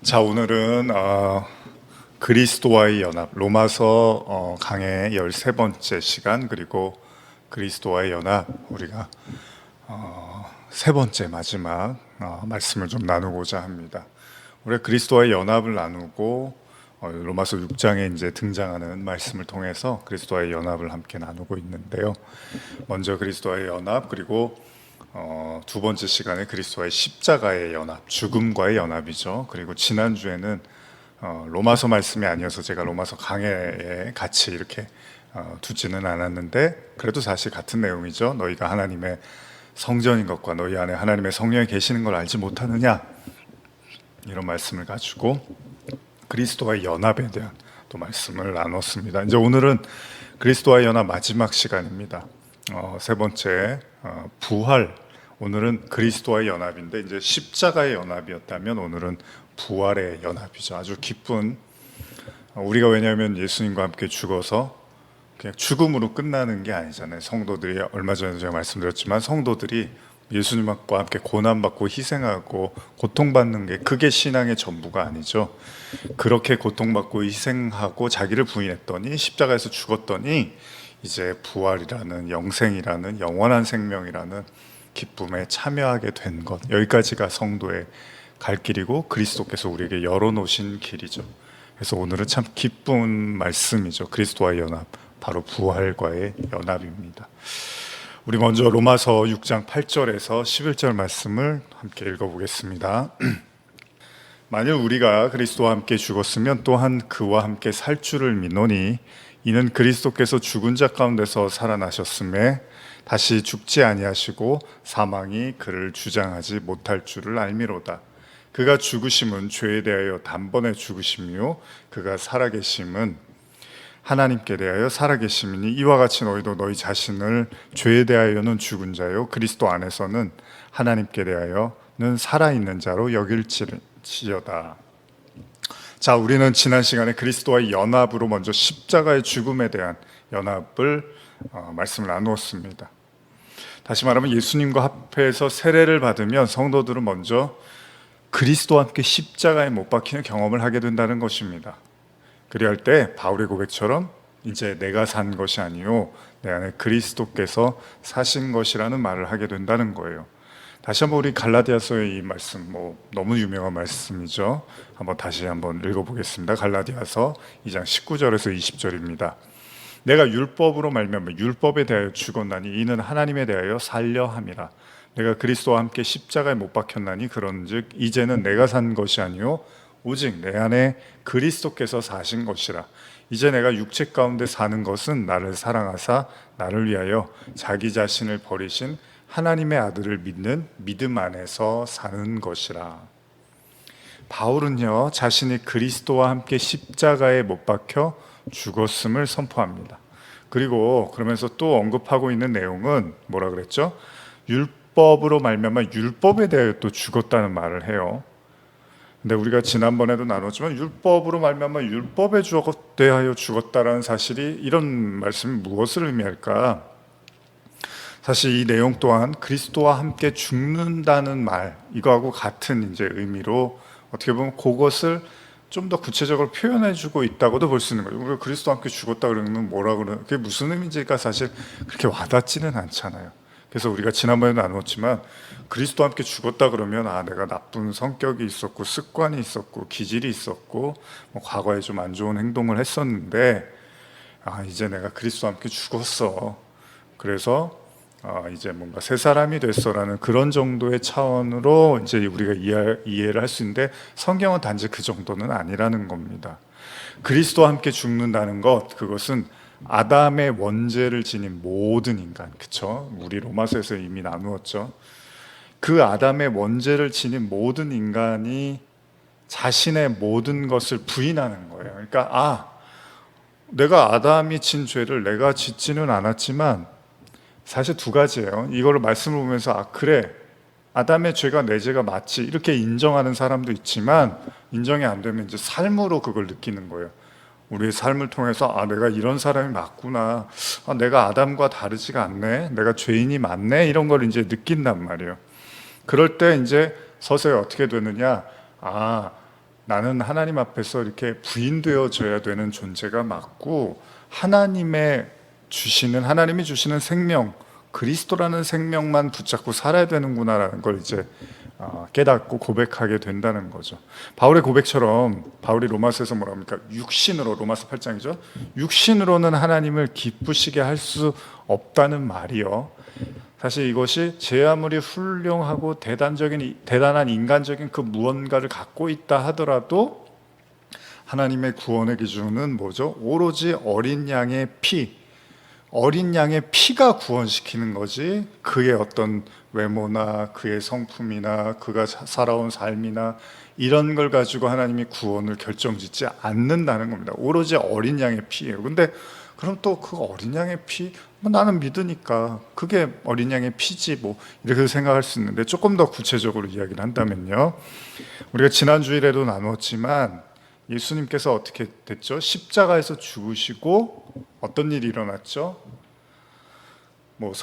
자, 오늘은 그리스도와의 연합, 로마서 강의 13번째 시간, 그리고 그리스도와의 연합, 우리가 세 번째 마지막 말씀을 좀 나누고자 합니다. 우리가 그리스도와의 연합을 나누고 로마서 6장에 이제 등장하는 말씀을 통해서 그리스도와의 연합을 함께 나누고 있는데요. 먼저 그리스도와의 연합, 그리고 두 번째 시간에 그리스도와의 십자가의 연합, 죽음과의 연합이죠. 그리고 지난주에는 로마서 말씀이 아니어서 제가 로마서 강해에 같이 이렇게 두지는 않았는데, 그래도 사실 같은 내용이죠. 너희가 하나님의 성전인 것과 너희 안에 하나님의 성령이 계시는 걸 알지 못하느냐, 이런 말씀을 가지고 그리스도와의 연합에 대한 또 말씀을 나눴습니다. 이제 오늘은 그리스도와의 연합 마지막 시간입니다. 세 번째 부활. 오늘은 그리스도와의 연합인데, 이제 십자가의 연합이었다면 오늘은 부활의 연합이죠. 아주 기쁜, 우리가 왜냐하면 예수님과 함께 죽어서 그냥 죽음으로 끝나는 게 아니잖아요. 성도들이, 얼마 전에 제가 말씀드렸지만, 성도들이 예수님과 함께 고난받고 희생하고 고통받는 게, 그게 신앙의 전부가 아니죠. 그렇게 고통받고 희생하고 자기를 부인했더니, 십자가에서 죽었더니 이제 부활이라는, 영생이라는, 영원한 생명이라는 기쁨에 참여하게 된 것, 여기까지가 성도의 갈 길이고 그리스도께서 우리에게 열어놓으신 길이죠. 그래서 오늘은 참 기쁜 말씀이죠. 그리스도와의 연합, 바로 부활과의 연합입니다. 우리 먼저 로마서 6장 8절에서 11절 말씀을 함께 읽어보겠습니다. 만일 우리가 그리스도와 함께 죽었으면 또한 그와 함께 살 줄을 믿노니, 이는 그리스도께서 죽은 자 가운데서 살아나셨음에 다시 죽지 아니하시고 사망이 그를 주장하지 못할 줄을 알미로다. 그가 죽으심은 죄에 대하여 단번에 죽으심이요 그가 살아계심은 하나님께 대하여 살아계심이니, 이와 같이 너희도 너희 자신을 죄에 대하여는 죽은 자요 그리스도 안에서는 하나님께 대하여는 살아있는 자로 여길지어다. 자, 우리는 지난 시간에 그리스도와의 연합으로 먼저 십자가의 죽음에 대한 연합을 말씀을 나누었습니다. 다시 말하면 예수님과 합해서 세례를 받으면 성도들은 먼저 그리스도와 함께 십자가에 못 박히는 경험을 하게 된다는 것입니다. 그리할 때 바울의 고백처럼 이제 내가 산 것이 아니요 내 안에 그리스도께서 사신 것이라는 말을 하게 된다는 거예요. 다시 한번 우리 갈라디아서의 이 말씀, 너무 유명한 말씀이죠. 다시 한번 읽어보겠습니다. 갈라디아서 2장 19절에서 20절입니다. 내가 율법으로 말미암아 율법에 대하여 죽었나니 이는 하나님에 대하여 살려 함이라. 내가 그리스도와 함께 십자가에 못 박혔나니 그런즉 이제는 내가 산 것이 아니요 오직 내 안에 그리스도께서 사신 것이라. 이제 내가 육체 가운데 사는 것은 나를 사랑하사 나를 위하여 자기 자신을 버리신 하나님의 아들을 믿는 믿음 안에서 사는 것이라. 바울은요, 자신이 그리스도와 함께 십자가에 못 박혀 죽었음을 선포합니다. 그리고 그러면서 또 언급하고 있는 내용은 뭐라 그랬죠? 율법으로 말미암아 율법에 대하여 또 죽었다는 말을 해요. 근데 우리가 지난번에도 나눴지만, 율법으로 말미암아 율법에 대하여 죽었다라는 사실이, 이런 말씀이 무엇을 의미할까? 사실 이 내용 또한 그리스도와 함께 죽는다는 말, 이거하고 같은 이제 의미로 어떻게 보면 그것을 좀 더 구체적으로 표현해주고 있다고도 볼 수 있는 거죠. 우리가 그리스도와 함께 죽었다 그러면 뭐라 그러는, 그게 무슨 의미인지가 사실 그렇게 와닿지는 않잖아요. 그래서 우리가 지난번에도 나눴지만, 그리스도와 함께 죽었다 그러면 내가 나쁜 성격이 있었고 습관이 있었고 기질이 있었고 과거에 좀 안 좋은 행동을 했었는데, 이제 내가 그리스도와 함께 죽었어. 그래서 이제 뭔가 새 사람이 됐어라는 그런 정도의 차원으로 이제 우리가 이해를 할 수 있는데, 성경은 단지 그 정도는 아니라는 겁니다. 그리스도와 함께 죽는다는 것, 그것은 아담의 원죄를 지닌 모든 인간, 그쵸? 우리 로마서에서 이미 나누었죠. 그 아담의 원죄를 지닌 모든 인간이 자신의 모든 것을 부인하는 거예요. 그러니까 내가 아담이 진 죄를 내가 짓지는 않았지만, 사실 두 가지예요. 이거를 말씀을 보면서 그래, 아담의 죄가 내 죄가 맞지, 이렇게 인정하는 사람도 있지만, 인정이 안 되면 이제 삶으로 그걸 느끼는 거예요. 우리의 삶을 통해서 내가 이런 사람이 맞구나, 내가 아담과 다르지가 않네, 내가 죄인이 맞네, 이런 걸 이제 느낀단 말이에요. 그럴 때 이제 서서히 어떻게 되느냐, 나는 하나님 앞에서 이렇게 부인되어져야 되는 존재가 맞고 하나님이 주시는 생명, 그리스도라는 생명만 붙잡고 살아야 되는구나라는 걸 이제 깨닫고 고백하게 된다는 거죠. 바울의 고백처럼 바울이 로마서에서 뭐라 합니까? 육신으로, 로마서 8장이죠. 육신으로는 하나님을 기쁘시게 할 수 없다는 말이요. 사실 이것이 제 아무리 훌륭하고 대단한 인간적인 그 무언가를 갖고 있다 하더라도 하나님의 구원의 기준은 뭐죠? 오로지 어린 양의 피가 구원시키는 거지 그의 어떤 외모나 그의 성품이나 그가 살아온 삶이나 이런 걸 가지고 하나님이 구원을 결정짓지 않는다는 겁니다. 오로지 어린 양의 피예요. 근데 그럼 또 그 어린 양의 피, 나는 믿으니까 그게 어린 양의 피지 뭐 이렇게 생각할 수 있는데, 조금 더 구체적으로 이야기를 한다면요, 우리가 지난 주일에도 나눴지만 예수님께서 어떻게 됐죠? 십자가에서 죽으시고 어떤 일이 일어났죠? 뭐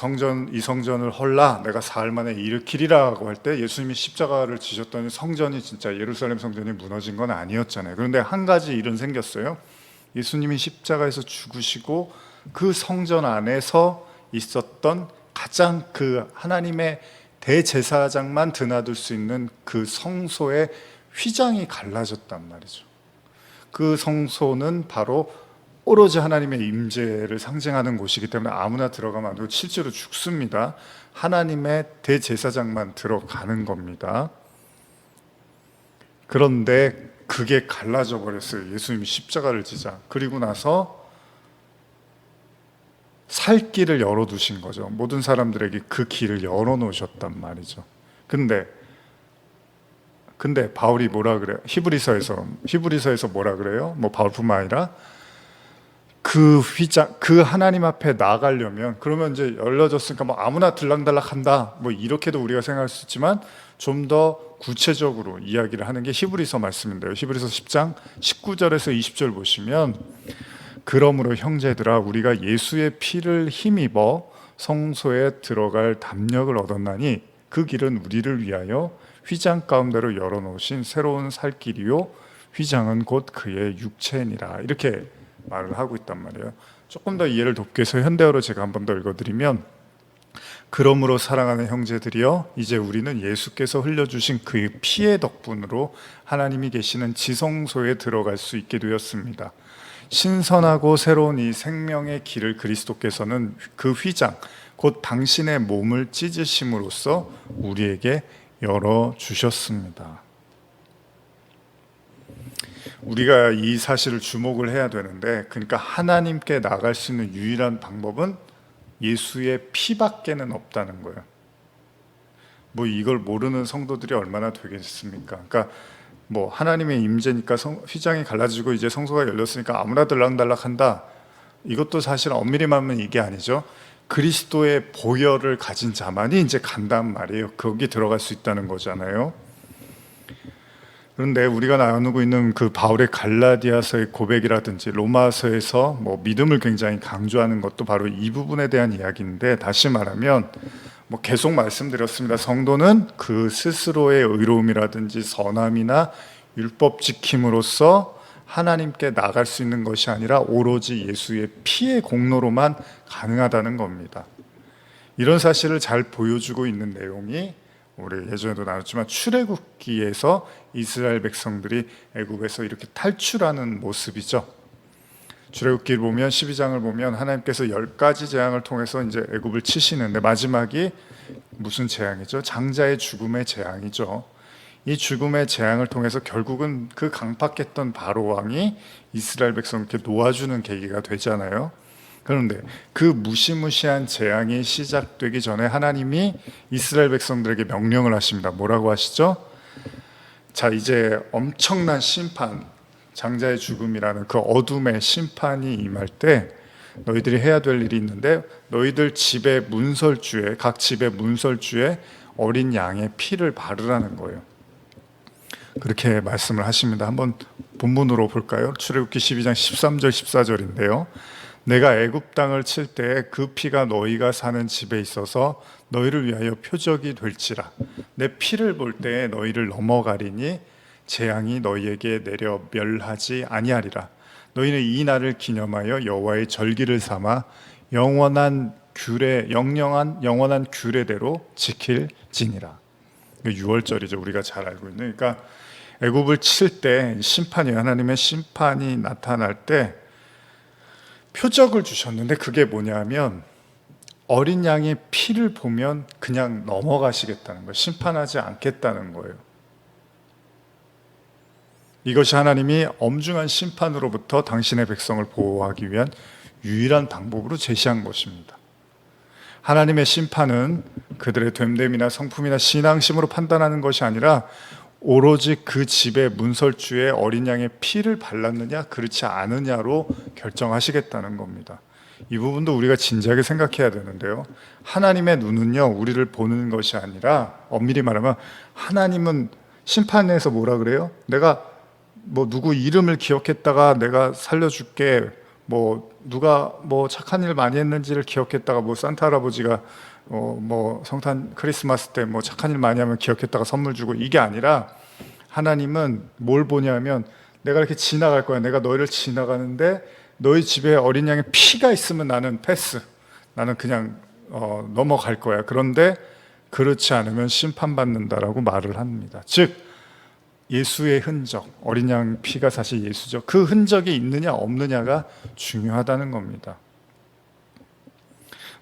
이 성전을 헐라 내가 사흘 만에 일으키리라고 할 때 예수님이 십자가를 지셨더니 성전이 진짜 예루살렘 성전이 무너진 건 아니었잖아요. 그런데 한 가지 일은 생겼어요. 예수님이 십자가에서 죽으시고 그 성전 안에서 있었던 가장 그 하나님의 대제사장만 드나들 수 있는 그 성소의 휘장이 갈라졌단 말이죠. 그 성소는 바로 오로지 하나님의 임재를 상징하는 곳이기 때문에 아무나 들어가면 안 되고 실제로 죽습니다. 하나님의 대제사장만 들어가는 겁니다. 그런데 그게 갈라져 버렸어요. 예수님이 십자가를 지자. 그리고 나서 살 길을 열어두신 거죠. 모든 사람들에게 그 길을 열어놓으셨단 말이죠. 근데 바울이 뭐라 그래요? 히브리서에서 뭐라 그래요? 뭐 바울뿐만 아니라 그 하나님 앞에 나가려면, 그러면 이제 열려졌으니까 뭐 아무나 들락달락한다 뭐 이렇게도 우리가 생각할 수 있지만, 좀 더 구체적으로 이야기를 하는 게 히브리서 말씀인데요. 히브리서 10장 19절에서 20절 보시면, 그러므로 형제들아 우리가 예수의 피를 힘입어 성소에 들어갈 담력을 얻었나니 그 길은 우리를 위하여 휘장 가운데로 열어놓으신 새로운 살 길이요 휘장은 곧 그의 육체니라, 이렇게 말을 하고 있단 말이에요. 조금 더 이해를 돕기 위해서 현대어로 제가 한 번 더 읽어드리면, 그러므로 사랑하는 형제들이여 이제 우리는 예수께서 흘려주신 그의 피의 덕분으로 하나님이 계시는 지성소에 들어갈 수 있게 되었습니다. 신선하고 새로운 이 생명의 길을 그리스도께서는 그 휘장 곧 당신의 몸을 찢으심으로써 우리에게 열어주셨습니다. 우리가 이 사실을 주목을 해야 되는데, 그러니까 하나님께 나갈 수 있는 유일한 방법은 예수의 피밖에는 없다는 거예요. 뭐 이걸 모르는 성도들이 얼마나 되겠습니까? 그러니까 뭐 하나님의 임재니까 휘장이 갈라지고 이제 성소가 열렸으니까 아무나 들락달락한다, 이것도 사실 엄밀히 말하면 이게 아니죠. 그리스도의 보혈을 가진 자만이 이제 간단 말이에요. 거기 들어갈 수 있다는 거잖아요. 그런데 우리가 나누고 있는 그 바울의 갈라디아서의 고백이라든지 로마서에서 뭐 믿음을 굉장히 강조하는 것도 바로 이 부분에 대한 이야기인데, 다시 말하면 뭐 계속 말씀드렸습니다. 성도는 그 스스로의 의로움이라든지 선함이나 율법 지킴으로써 하나님께 나갈 수 있는 것이 아니라 오로지 예수의 피의 공로로만 가능하다는 겁니다. 이런 사실을 잘 보여주고 있는 내용이 우리 예전에도 나눴지만 출애굽기에서 이스라엘 백성들이 애굽에서 이렇게 탈출하는 모습이죠. 출애굽기를 보면 12장을 보면 하나님께서 10가지 재앙을 통해서 이제 애굽을 치시는데, 마지막이 무슨 재앙이죠? 장자의 죽음의 재앙이죠. 이 죽음의 재앙을 통해서 결국은 그 강팍했던 바로 왕이 이스라엘 백성을 이렇게 놓아주는 계기가 되잖아요. 그런데 그 무시무시한 재앙이 시작되기 전에 하나님이 이스라엘 백성들에게 명령을 하십니다. 뭐라고 하시죠? 자, 이제 엄청난 심판, 장자의 죽음이라는 그 어둠의 심판이 임할 때 너희들이 해야 될 일이 있는데, 너희들 집의 문설주에, 각 집의 문설주에 어린 양의 피를 바르라는 거예요. 그렇게 말씀을 하십니다. 한번 본문으로 볼까요? 출애굽기 12장 13절 14절인데요. 내가 애굽 땅을 칠 때 그 피가 너희가 사는 집에 있어서 너희를 위하여 표적이 될지라. 내 피를 볼 때 너희를 넘어가리니 재앙이 너희에게 내려 멸하지 아니하리라. 너희는 이 날을 기념하여 여호와의 절기를 삼아 영원한 영원한 규례대로 지킬지니라. 6월절이죠. 우리가 잘 알고 있는. 그러니까 애굽을 칠 때 심판이, 하나님의 심판이 나타날 때 표적을 주셨는데, 그게 뭐냐면 어린 양의 피를 보면 그냥 넘어가시겠다는 거예요. 심판하지 않겠다는 거예요. 이것이 하나님이 엄중한 심판으로부터 당신의 백성을 보호하기 위한 유일한 방법으로 제시한 것입니다. 하나님의 심판은 그들의 됨됨이나 성품이나 신앙심으로 판단하는 것이 아니라 오로지 그 집의 문설주에 어린 양의 피를 발랐느냐 그렇지 않느냐로 결정하시겠다는 겁니다. 이 부분도 우리가 진지하게 생각해야 되는데요, 하나님의 눈은요 우리를 보는 것이 아니라, 엄밀히 말하면 하나님은 심판에서 뭐라 그래요? 내가 뭐 누구 이름을 기억했다가 내가 살려줄게, 뭐 누가 뭐 착한 일 많이 했는지를 기억했다가, 뭐 산타 할아버지가 뭐 성탄 크리스마스 때 뭐 착한 일 많이 하면 기억했다가 선물 주고, 이게 아니라 하나님은 뭘 보냐면 내가 이렇게 지나갈 거야. 내가 너희를 지나가는데 너희 집에 어린 양의 피가 있으면 나는 패스, 나는 그냥 넘어갈 거야. 그런데 그렇지 않으면 심판받는다라고 말을 합니다. 즉 예수의 흔적, 어린 양 피가 사실 예수죠. 그 흔적이 있느냐 없느냐가 중요하다는 겁니다.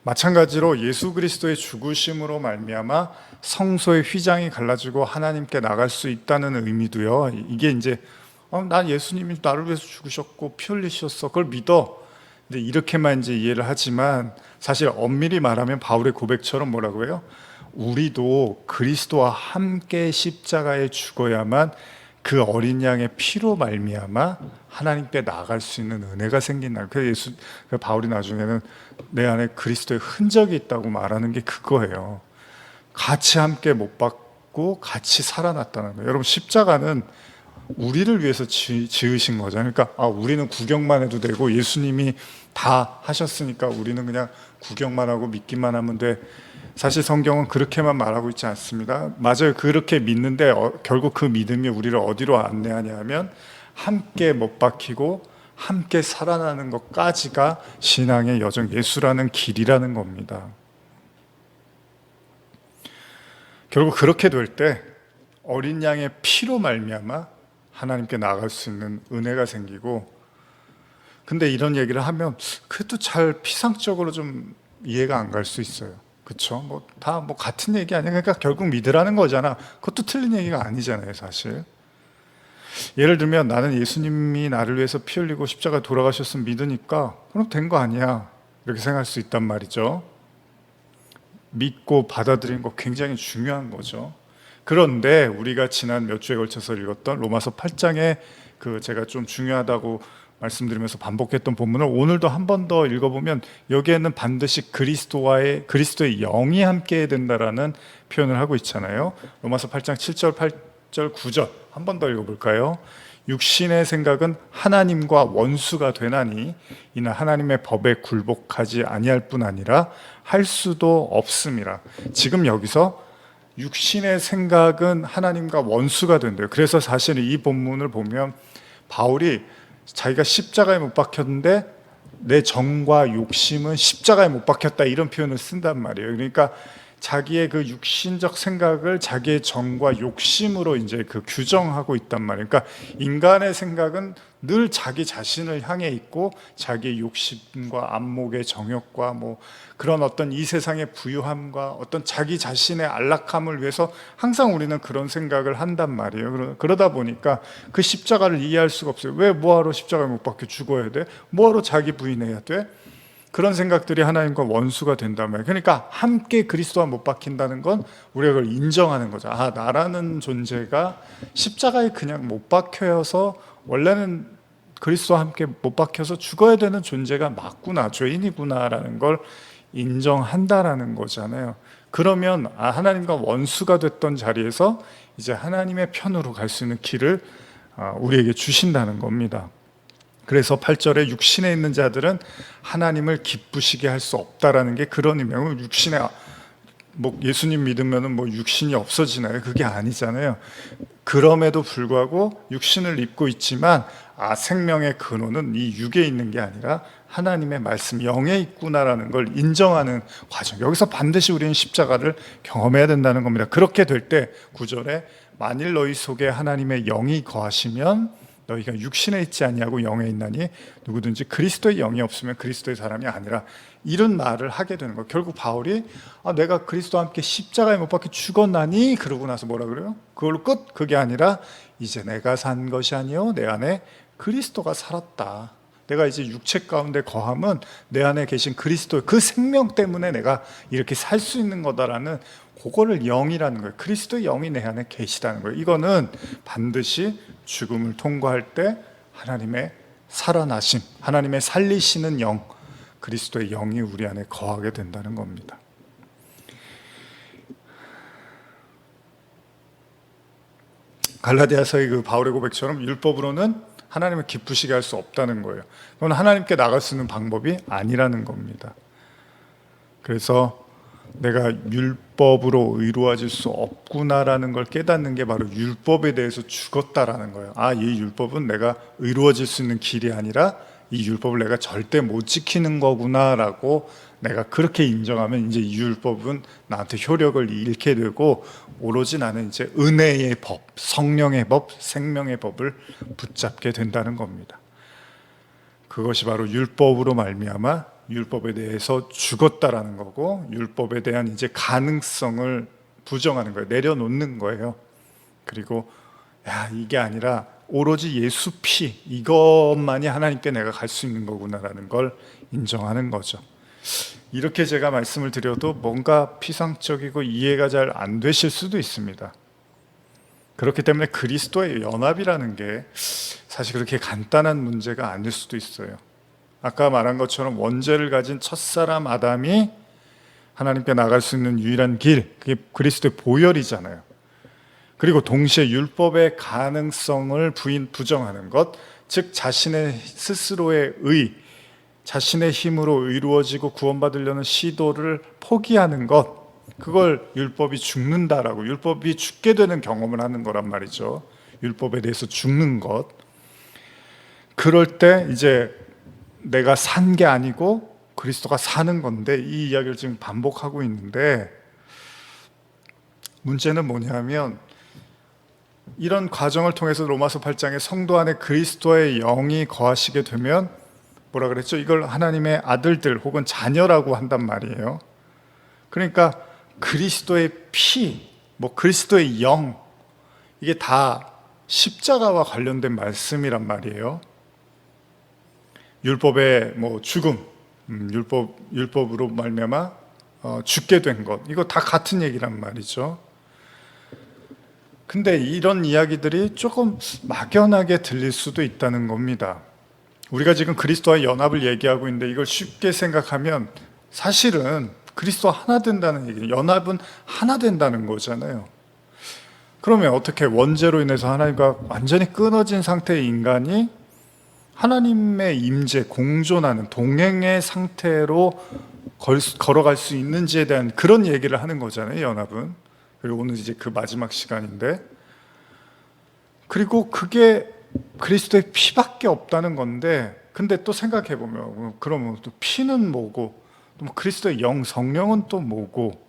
마찬가지로 예수 그리스도의 죽으심으로 말미암아 성소의 휘장이 갈라지고 하나님께 나갈 수 있다는 의미도요. 이게 이제 난 예수님이 나를 위해서 죽으셨고 피 흘리셨어, 그걸 믿어. 근데 이렇게만 이제 이해를 하지만, 사실 엄밀히 말하면 바울의 고백처럼 뭐라고 해요? 우리도 그리스도와 함께 십자가에 죽어야만 그 어린 양의 피로 말미암아 하나님께 나아갈 수 있는 은혜가 생긴다. 그래서 바울이 나중에는 내 안에 그리스도의 흔적이 있다고 말하는 게 그거예요. 같이 함께 못 박고 같이 살아났다는 거예요. 여러분, 십자가는 우리를 위해서 지으신 거잖아요. 그러니까 우리는 구경만 해도 되고 예수님이 다 하셨으니까 우리는 그냥 구경만 하고 믿기만 하면 돼. 사실 성경은 그렇게만 말하고 있지 않습니다. 맞아요. 그렇게 믿는데 결국 그 믿음이 우리를 어디로 안내하냐 하면 함께 못 박히고 함께 살아나는 것까지가 신앙의 여정, 예수라는 길이라는 겁니다. 결국 그렇게 될 때 어린 양의 피로 말미암아 하나님께 나아갈 수 있는 은혜가 생기고, 근데 이런 얘기를 하면 그래도 잘 피상적으로 좀 이해가 안 갈 수 있어요. 그렇죠? 뭐 다 뭐 같은 얘기 아니야. 그러니까 결국 믿으라는 거잖아. 그것도 틀린 얘기가 아니잖아요, 사실. 예를 들면 나는 예수님이 나를 위해서 피 흘리고 십자가에 돌아가셨으면 믿으니까 그럼 된 거 아니야, 이렇게 생각할 수 있단 말이죠. 믿고 받아들이는 거 굉장히 중요한 거죠. 그런데 우리가 지난 몇 주에 걸쳐서 읽었던 로마서 8장에 제가 좀 중요하다고 말씀드리면서 반복했던 본문을 오늘도 한 번 더 읽어보면 여기에는 반드시 그리스도의 영이 함께 해야 된다라는 표현을 하고 있잖아요. 로마서 8장 7절, 8절, 9절 한 번 더 읽어볼까요? 육신의 생각은 하나님과 원수가 되나니 이는 하나님의 법에 굴복하지 아니할 뿐 아니라 할 수도 없음이라. 지금 여기서 육신의 생각은 하나님과 원수가 된대요. 그래서 사실 이 본문을 보면 바울이 자기가 십자가에 못 박혔는데 내 정과 욕심은 십자가에 못 박혔다, 이런 표현을 쓴단 말이에요. 그러니까 자기의 그 육신적 생각을 자기의 정과 욕심으로 이제 규정하고 있단 말이에요. 그러니까 인간의 생각은 늘 자기 자신을 향해 있고 자기의 욕심과 안목의 정욕과 뭐 그런 어떤 이 세상의 부유함과 어떤 자기 자신의 안락함을 위해서 항상 우리는 그런 생각을 한단 말이에요. 그러다 보니까 그 십자가를 이해할 수가 없어요. 왜 뭐하러 십자가에 못 박혀 죽어야 돼? 뭐하러 자기 부인해야 돼? 그런 생각들이 하나님과 원수가 된단 말이에요. 그러니까 함께 그리스도와 못 박힌다는 건 우리가 그걸 인정하는 거죠. 나라는 존재가 십자가에 그냥 못 박혀서 원래는 그리스도와 함께 못 박혀서 죽어야 되는 존재가 맞구나, 죄인이구나라는 걸 인정한다라는 거잖아요. 그러면 하나님과 원수가 됐던 자리에서 이제 하나님의 편으로 갈 수 있는 길을 우리에게 주신다는 겁니다. 그래서 8절에 육신에 있는 자들은 하나님을 기쁘시게 할 수 없다라는 게 그런 의미예요. 육신에 뭐 예수님 믿으면은 뭐 육신이 없어지나요? 그게 아니잖아요. 그럼에도 불구하고 육신을 입고 있지만 생명의 근원은 이 육에 있는 게 아니라 하나님의 말씀 영에 있구나라는 걸 인정하는 과정. 여기서 반드시 우리는 십자가를 경험해야 된다는 겁니다. 그렇게 될 때 9절에 만일 너희 속에 하나님의 영이 거하시면 너희가 육신에 있지 아니하고 영에 있나니 누구든지 그리스도의 영이 없으면 그리스도의 사람이 아니라, 이런 말을 하게 되는 거예요. 결국 바울이 내가 그리스도와 함께 십자가에 못 박혀 죽었나니 그러고 나서 뭐라 그래요? 그걸로 끝? 그게 아니라 이제 내가 산 것이 아니요 내 안에 그리스도가 살았다. 내가 이제 육체 가운데 거함은 내 안에 계신 그리스도 그 생명 때문에 내가 이렇게 살 수 있는 거다라는, 그거를 영이라는 거예요. 그리스도의 영이 내 안에 계시다는 거예요. 이거는 반드시 죽음을 통과할 때 하나님의 살아나심, 하나님의 살리시는 영, 그리스도의 영이 우리 안에 거하게 된다는 겁니다. 갈라디아서의 그 바울의 고백처럼 율법으로는 하나님을 기쁘시게 할 수 없다는 거예요. 그건 하나님께 나갈 수 있는 방법이 아니라는 겁니다. 그래서 내가 율법으로 의로워질 수 없구나라는 걸 깨닫는 게 바로 율법에 대해서 죽었다라는 거예요. 이 율법은 내가 의로워질 수 있는 길이 아니라 이 율법을 내가 절대 못 지키는 거구나라고 내가 그렇게 인정하면 이제 이 율법은 나한테 효력을 잃게 되고 오로지 나는 이제 은혜의 법, 성령의 법, 생명의 법을 붙잡게 된다는 겁니다. 그것이 바로 율법으로 말미암아 율법에 대해서 죽었다라는 거고, 율법에 대한 이제 가능성을 부정하는 거예요. 내려놓는 거예요. 그리고 이게 아니라 오로지 예수 피, 이것만이 하나님께 내가 갈 수 있는 거구나라는 걸 인정하는 거죠. 이렇게 제가 말씀을 드려도 뭔가 피상적이고 이해가 잘 안 되실 수도 있습니다. 그렇기 때문에 그리스도의 연합이라는 게 사실 그렇게 간단한 문제가 아닐 수도 있어요. 아까 말한 것처럼 원죄를 가진 첫사람 아담이 하나님께 나갈 수 있는 유일한 길, 그게 그리스도의 보혈이잖아요. 그리고 동시에 율법의 가능성을 부정하는 것, 즉 자신의 스스로의 자신의 힘으로 의로워지고 구원받으려는 시도를 포기하는 것, 그걸 율법이 죽는다라고, 율법이 죽게 되는 경험을 하는 거란 말이죠. 율법에 대해서 죽는 것. 그럴 때 이제 내가 산 게 아니고 그리스도가 사는 건데, 이 이야기를 지금 반복하고 있는데, 문제는 뭐냐면 이런 과정을 통해서 로마서 8장에 성도 안에 그리스도의 영이 거하시게 되면 뭐라 그랬죠? 이걸 하나님의 아들들 혹은 자녀라고 한단 말이에요. 그러니까 그리스도의 피, 그리스도의 영, 이게 다 십자가와 관련된 말씀이란 말이에요. 율법의 죽음, 율법으로 말미암아 죽게 된 것, 이거 다 같은 얘기란 말이죠. 근데 이런 이야기들이 조금 막연하게 들릴 수도 있다는 겁니다. 우리가 지금 그리스도와 연합을 얘기하고 있는데 이걸 쉽게 생각하면 사실은 그리스도와 하나 된다는 얘기예요. 연합은 하나 된다는 거잖아요. 그러면 어떻게 원죄로 인해서 하나님과 완전히 끊어진 상태의 인간이 하나님의 임재, 공존하는 동행의 상태로 걸어갈 수 있는지에 대한 그런 얘기를 하는 거잖아요, 연합은. 그리고 오늘 이제 그 마지막 시간인데, 그리고 그게 그리스도의 피밖에 없다는 건데, 근데 또 생각해 보면 그러면 또 피는 뭐고, 또 그리스도의 영, 성령은 또 뭐고,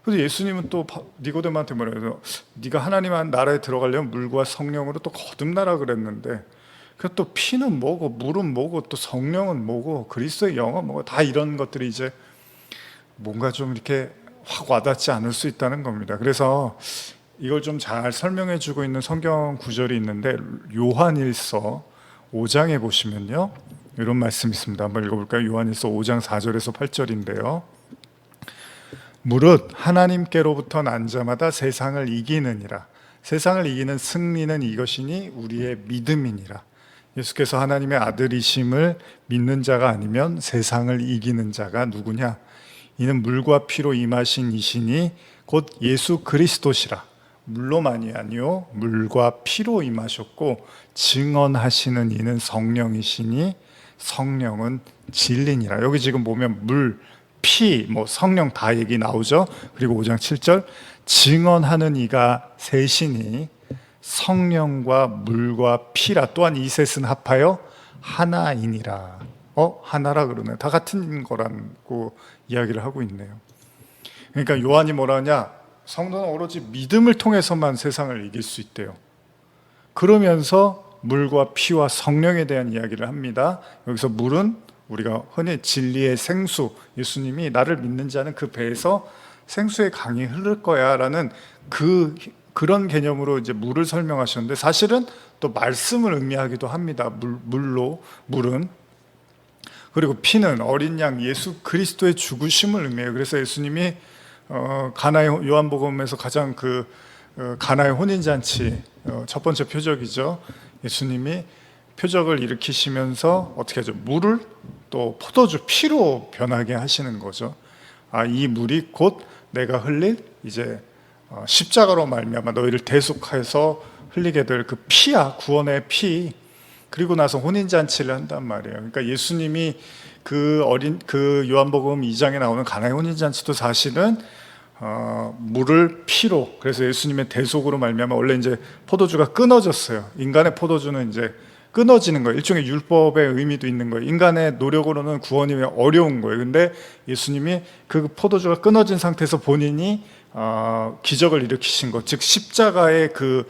그래서 예수님은 또 니고데모한테 뭐래요? 네가 하나님 나라에 들어가려면 물과 성령으로 또 거듭나라 그랬는데, 그 또 피는 뭐고, 물은 뭐고, 또 성령은 뭐고, 그리스도의 영은 뭐고, 다 이런 것들이 이제 뭔가 좀 이렇게 확 와닿지 않을 수 있다는 겁니다. 그래서 이걸 좀 잘 설명해 주고 있는 성경 구절이 있는데, 요한일서 5장에 보시면요, 이런 말씀이 있습니다. 한번 읽어볼까요? 요한일서 5장 4절에서 8절인데요. 무릇 하나님께로부터 난 자마다 세상을 이기느니라. 세상을 이기는 승리는 이것이니 우리의 믿음이니라. 예수께서 하나님의 아들이심을 믿는 자가 아니면 세상을 이기는 자가 누구냐? 이는 물과 피로 임하신 이시니 곧 예수 그리스도시라. 물로만이 아니요 물과 피로 임하셨고 증언하시는 이는 성령이시니 성령은 진리니라. 여기 지금 보면 물, 피, 성령 다 얘기 나오죠. 그리고 5장 7절 증언하는 이가 셋이니 성령과 물과 피라. 또한 이 셋은 합하여 하나이니라. 하나라 그러네. 다 같은 거라고 이야기를 하고 있네요. 그러니까 요한이 뭐라 하냐? 성도는 오로지 믿음을 통해서만 세상을 이길 수 있대요. 그러면서 물과 피와 성령에 대한 이야기를 합니다. 여기서 물은 우리가 흔히 진리의 생수, 예수님이 나를 믿는 자는 그 배에서 생수의 강이 흐를 거야 라는 그런 개념으로 이제 물을 설명하셨는데, 사실은 또 말씀을 의미하기도 합니다. 물은. 그리고 피는 어린 양 예수 그리스도의 죽으심을 의미해요. 그래서 예수님이 가나의 요한복음에서 가장 가나의 혼인잔치 첫 번째 표적이죠. 예수님이 표적을 일으키시면서 어떻게 하죠? 물을 또 포도주 피로 변하게 하시는 거죠. 이 물이 곧 내가 흘릴 이제 십자가로 말미암아 너희를 대속해서 흘리게 될 그 피야, 구원의 피. 그리고 나서 혼인잔치를 한단 말이에요. 그러니까 예수님이 그 요한복음 2장에 나오는 가나의 혼인잔치도 사실은 물을 피로, 그래서 예수님의 대속으로 말미암아 원래 이제 포도주가 끊어졌어요. 인간의 포도주는 이제 끊어지는 거예요. 일종의 율법의 의미도 있는 거예요. 인간의 노력으로는 구원이 어려운 거예요. 근데 예수님이 그 포도주가 끊어진 상태에서 본인이 기적을 일으키신 것, 즉 십자가의 그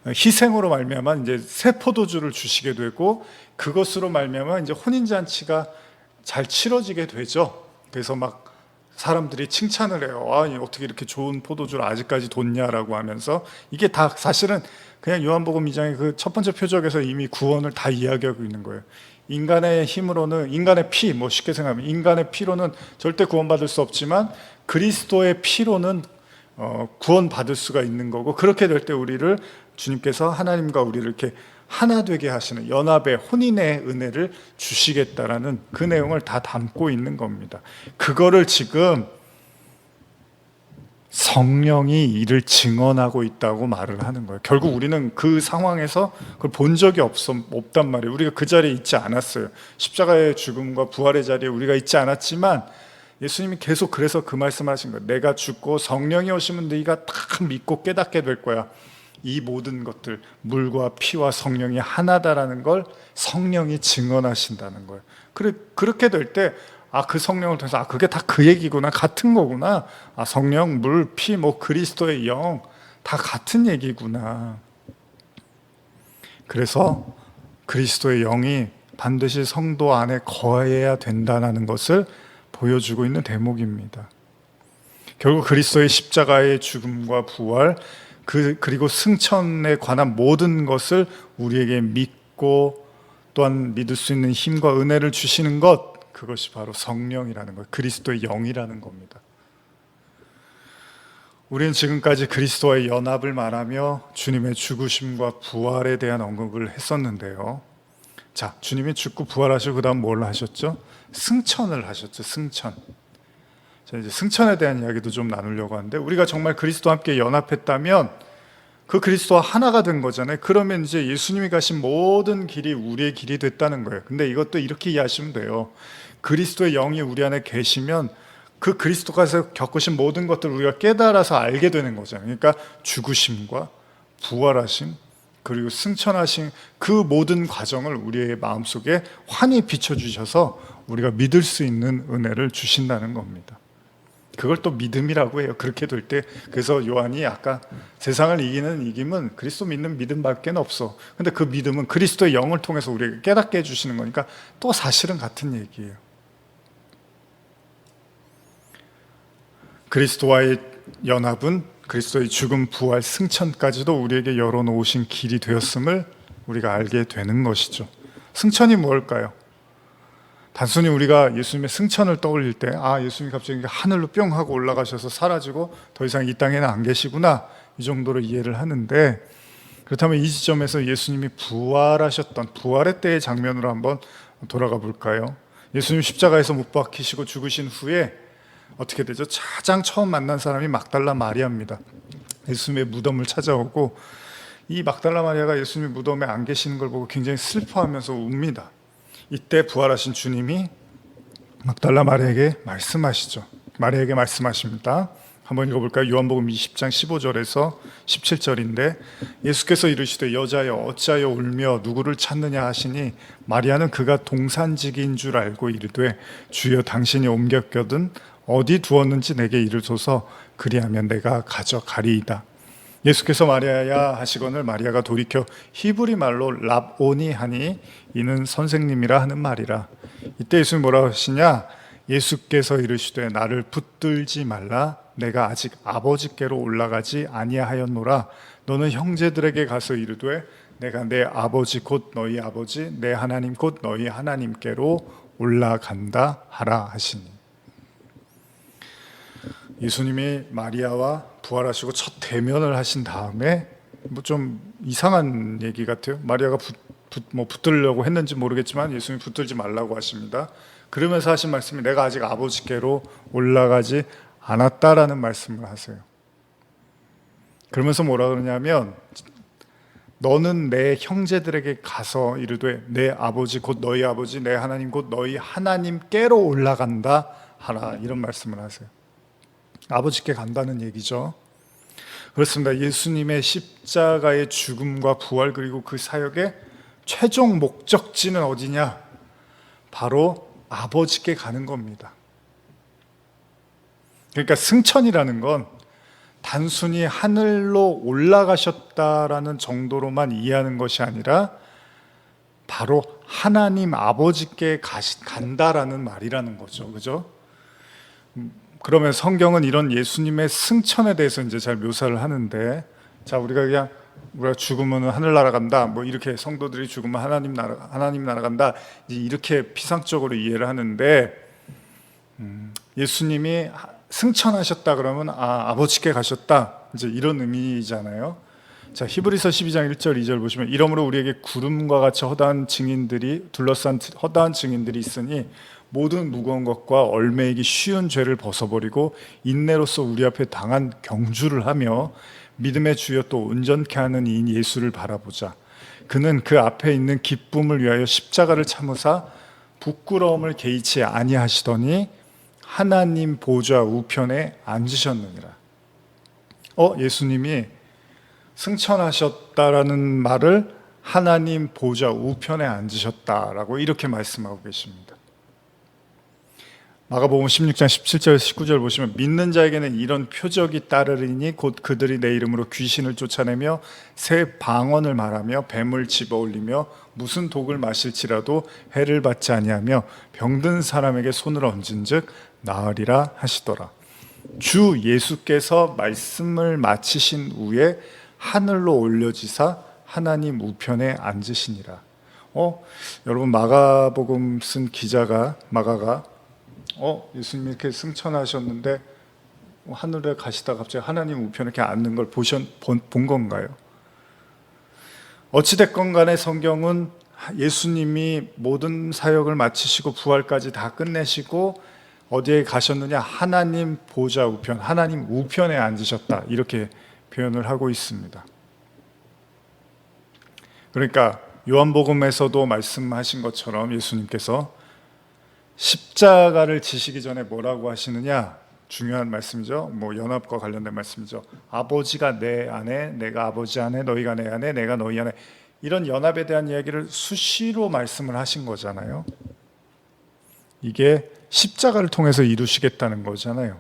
희생으로 말미암아 이제 새 포도주를 주시게 되고, 그것으로 말미암아 이제 혼인잔치가 잘 치러지게 되죠. 그래서 막 사람들이 칭찬을 해요. 어떻게 이렇게 좋은 포도주를 아직까지 뒀냐라고 하면서, 이게 다 사실은 그냥 요한복음 2장의 그 첫 번째 표적에서 이미 구원을 다 이야기하고 있는 거예요. 인간의 힘으로는, 인간의 피, 쉽게 생각하면 인간의 피로는 절대 구원받을 수 없지만 그리스도의 피로는 구원받을 수가 있는 거고, 그렇게 될 때 우리를 주님께서 하나님과 우리를 이렇게 하나 되게 하시는 연합의 혼인의 은혜를 주시겠다라는 그 내용을 다 담고 있는 겁니다. 그거를 지금 성령이 이를 증언하고 있다고 말을 하는 거예요. 결국 우리는 그 상황에서 그걸 본 적이 없단 말이에요. 우리가 그 자리에 있지 않았어요. 십자가의 죽음과 부활의 자리에 우리가 있지 않았지만 예수님이 계속 그래서 그 말씀을 하신 거예요. 내가 죽고 성령이 오시면 네가 다 믿고 깨닫게 될 거야. 이 모든 것들, 물과 피와 성령이 하나다라는 걸 성령이 증언하신다는 거예요. 그렇게 될 때 그 성령을 통해서 그게 다 그 얘기구나, 같은 거구나. 성령, 물, 피, 그리스도의 영 다 같은 얘기구나. 그래서 그리스도의 영이 반드시 성도 안에 거해야 된다는 것을 보여주고 있는 대목입니다. 결국 그리스도의 십자가의 죽음과 부활, 그리고 승천에 관한 모든 것을 우리에게 믿고 또한 믿을 수 있는 힘과 은혜를 주시는 것, 그것이 바로 성령이라는 것, 그리스도의 영이라는 겁니다. 우리는 지금까지 그리스도와의 연합을 말하며 주님의 죽으심과 부활에 대한 언급을 했었는데요. 자, 주님이 죽고 부활하시고 그 다음 뭘 하셨죠? 승천을 하셨죠. 승천. 자, 이제 승천에 대한 이야기도 좀 나누려고 하는데, 우리가 정말 그리스도와 함께 연합했다면 그 그리스도와 하나가 된 거잖아요. 그러면 이제 예수님이 가신 모든 길이 우리의 길이 됐다는 거예요. 근데 이것도 이렇게 이해하시면 돼요. 그리스도의 영이 우리 안에 계시면 그 그리스도께서 겪으신 모든 것들을 우리가 깨달아서 알게 되는 거잖아요. 그러니까 죽으심과 부활하심 그리고 승천하신 그 모든 과정을 우리의 마음속에 환히 비춰주셔서 우리가 믿을 수 있는 은혜를 주신다는 겁니다. 그걸 또 믿음이라고 해요. 그렇게 될 때. 그래서 요한이 아까 세상을 이기는 이김은 그리스도 믿는 믿음밖에 없어. 근데 그 믿음은 그리스도의 영을 통해서 우리에게 깨닫게 해주시는 거니까 또 사실은 같은 얘기예요. 그리스도와의 연합은 그리스도의 죽음, 부활, 승천까지도 우리에게 열어놓으신 길이 되었음을 우리가 알게 되는 것이죠. 승천이 뭘까요? 단순히 우리가 예수님의 승천을 떠올릴 때 예수님이 갑자기 하늘로 뿅 하고 올라가셔서 사라지고 더 이상 이 땅에는 안 계시구나, 이 정도로 이해를 하는데, 그렇다면 이 지점에서 예수님이 부활하셨던 부활의 때의 장면으로 한번 돌아가 볼까요? 예수님 십자가에서 못 박히시고 죽으신 후에 어떻게 되죠? 가장 처음 만난 사람이 막달라 마리아입니다. 예수님의 무덤을 찾아오고 이 막달라 마리아가 예수님의 무덤에 안 계시는 걸 보고 굉장히 슬퍼하면서 웁니다. 이때 부활하신 주님이 막달라 마리아에게 말씀하시죠. 마리아에게 말씀하십니다. 한번 읽어볼까요? 요한복음 20장 15절에서 17절인데 예수께서 이르시되 여자여 어찌하여 울며 누구를 찾느냐 하시니 마리아는 그가 동산지기인 줄 알고 이르되 주여 당신이 옮겼거든 어디 두었는지 내게 이르소서 그리하면 내가 가져가리이다. 예수께서 마리아야 하시거늘 마리아가 돌이켜 히브리 말로 랍오니 하니 이는 선생님이라 하는 말이라. 이때 예수님 뭐라고 하시냐? 예수께서 이르시되 나를 붙들지 말라 내가 아직 아버지께로 올라가지 아니하였노라. 너는 형제들에게 가서 이르되 내가 내 아버지 곧 너희 아버지 내 하나님 곧 너희 하나님께로 올라간다 하라 하시니. 예수님이 마리아와 부활하시고 첫 대면을 하신 다음에 뭐 좀 이상한 얘기 같아요. 마리아가 붙들려고 했는지 모르겠지만 예수님이 붙들지 말라고 하십니다. 그러면서 하신 말씀이 내가 아직 아버지께로 올라가지 않았다라는 말씀을 하세요. 그러면서 뭐라 그러냐면 너는 내 형제들에게 가서 이르되 내 아버지 곧 너희 아버지 내 하나님 곧 너희 하나님께로 올라간다 하라, 이런 말씀을 하세요. 아버지께 간다는 얘기죠. 그렇습니다. 예수님의 십자가의 죽음과 부활 그리고 그 사역의 최종 목적지는 어디냐? 바로 아버지께 가는 겁니다. 그러니까 승천이라는 건 단순히 하늘로 올라가셨다라는 정도로만 이해하는 것이 아니라 바로 하나님 아버지께 간다라는 말이라는 거죠. 그죠? 그러면 성경은 이런 예수님의 승천에 대해서 이제 잘 묘사를 하는데, 자, 우리가 죽으면 하늘나라 간다, 뭐 이렇게 성도들이 죽으면 하나님 나라 간다, 이렇게 피상적으로 이해를 하는데, 예수님이 승천하셨다 그러면 아버지께 가셨다, 이제 이런 의미잖아요. 자, 히브리서 12장 1절 2절 보시면 이러므로 우리에게 구름과 같이 둘러싼 허다한 증인들이 있으니 모든 무거운 것과 얼매이기 쉬운 죄를 벗어버리고 인내로서 우리 앞에 당한 경주를 하며 믿음의 주여 또 온전케 하는 이인 예수를 바라보자. 그는 그 앞에 있는 기쁨을 위하여 십자가를 참으사 부끄러움을 개의치 아니하시더니 하나님 보좌 우편에 앉으셨느니라. 예수님이 승천하셨다라는 말을 하나님 보좌 우편에 앉으셨다라고 이렇게 말씀하고 계십니다. 마가복음 16장 17절 19절 보시면 믿는 자에게는 이런 표적이 따르리니 곧 그들이 내 이름으로 귀신을 쫓아내며 새 방언을 말하며 뱀을 집어올리며 무슨 독을 마실지라도 해를 받지 아니하며 병든 사람에게 손을 얹은즉 나으리라 하시더라. 주 예수께서 말씀을 마치신 후에 하늘로 올려지사 하나님 우편에 앉으시니라. 여러분, 마가복음 쓴 마가가 예수님이 이렇게 승천하셨는데 하늘에 가시다 갑자기 하나님 우편에 이렇게 앉는 걸 본 건가요? 어찌됐건 간에 성경은 예수님이 모든 사역을 마치시고 부활까지 다 끝내시고 어디에 가셨느냐? 하나님 보좌 우편, 하나님 우편에 앉으셨다, 이렇게 표현을 하고 있습니다. 그러니까 요한복음에서도 말씀하신 것처럼 예수님께서 십자가를 지시기 전에 뭐라고 하시느냐? 중요한 말씀이죠. 연합과 관련된 말씀이죠. 아버지가 내 안에, 내가 아버지 안에, 너희가 내 안에, 내가 너희 안에, 이런 연합에 대한 이야기를 수시로 말씀을 하신 거잖아요. 이게 십자가를 통해서 이루시겠다는 거잖아요.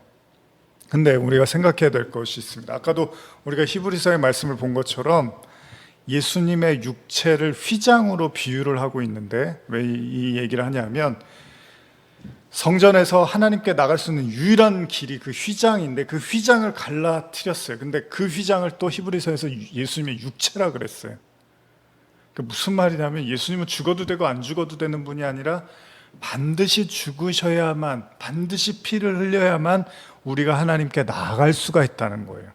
근데 우리가 생각해야 될 것이 있습니다. 아까도 우리가 히브리서의 말씀을 본 것처럼 예수님의 육체를 휘장으로 비유를 하고 있는데, 왜 이 얘기를 하냐면 성전에서 하나님께 나갈 수 있는 유일한 길이 그 휘장인데 그 휘장을 갈라뜨렸어요. 근데 그 휘장을 또 히브리서에서 예수님의 육체라 그랬어요. 무슨 말이냐면 예수님은 죽어도 되고 안 죽어도 되는 분이 아니라 반드시 죽으셔야만, 반드시 피를 흘려야만 우리가 하나님께 나아갈 수가 있다는 거예요.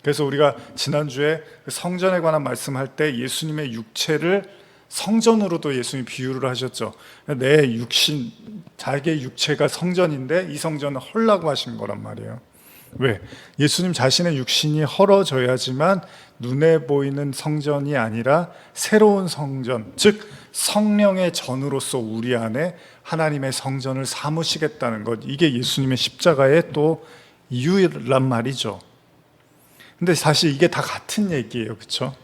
그래서 우리가 지난주에 성전에 관한 말씀할 때 예수님의 육체를 성전으로도 예수님이 비유를 하셨죠. 내 육신, 자기의 육체가 성전인데 이 성전은 헐라고 하신 거란 말이에요. 왜? 예수님 자신의 육신이 헐어져야지만 눈에 보이는 성전이 아니라 새로운 성전, 즉 성령의 전으로서 우리 안에 하나님의 성전을 삼으시겠다는 것, 이게 예수님의 십자가의 또 이유란 말이죠. 근데 사실 이게 다 같은 얘기예요, 그렇죠?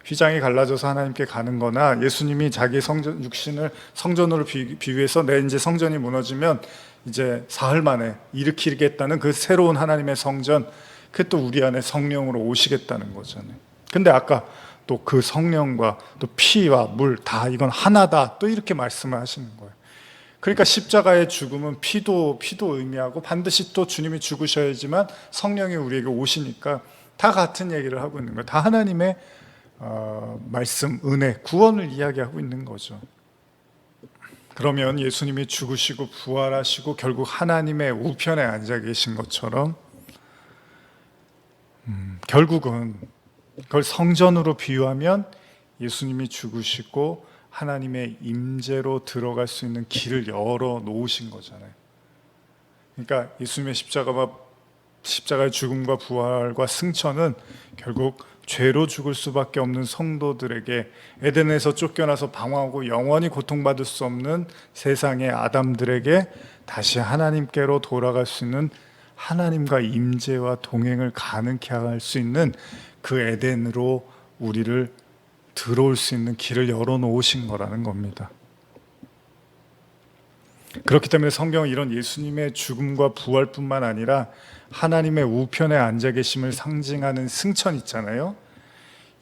휘장이 갈라져서 하나님께 가는 거나 예수님이 자기 성전, 육신을 성전으로 비유해서 내 이제 성전이 무너지면 이제 사흘 만에 일으키겠다는 그 새로운 하나님의 성전, 그게 또 우리 안에 성령으로 오시겠다는 거잖아요. 근데 아까 또 그 성령과 또 피와 물 다 이건 하나다, 또 이렇게 말씀을 하시는 거예요. 그러니까 십자가의 죽음은 피도 의미하고 반드시 또 주님이 죽으셔야지만 성령이 우리에게 오시니까 다 같은 얘기를 하고 있는 거예요. 다 하나님의 말씀, 은혜, 구원을 이야기하고 있는 거죠. 그러면 예수님이 죽으시고 부활하시고 결국 하나님의 우편에 앉아 계신 것처럼 결국은 그걸 성전으로 비유하면 예수님이 죽으시고 하나님의 임재로 들어갈 수 있는 길을 열어 놓으신 거잖아요. 그러니까 예수님의 십자가의 죽음과 부활과 승천은 결국 죄로 죽을 수밖에 없는 성도들에게, 에덴에서 쫓겨나서 방황하고 영원히 고통받을 수 없는 세상의 아담들에게 다시 하나님께로 돌아갈 수 있는, 하나님과 임재와 동행을 가능케 할 수 있는 그 에덴으로 우리를 들어올 수 있는 길을 열어놓으신 거라는 겁니다. 그렇기 때문에 성경은 이런 예수님의 죽음과 부활뿐만 아니라 하나님의 우편에 앉아 계심을 상징하는 승천 있잖아요.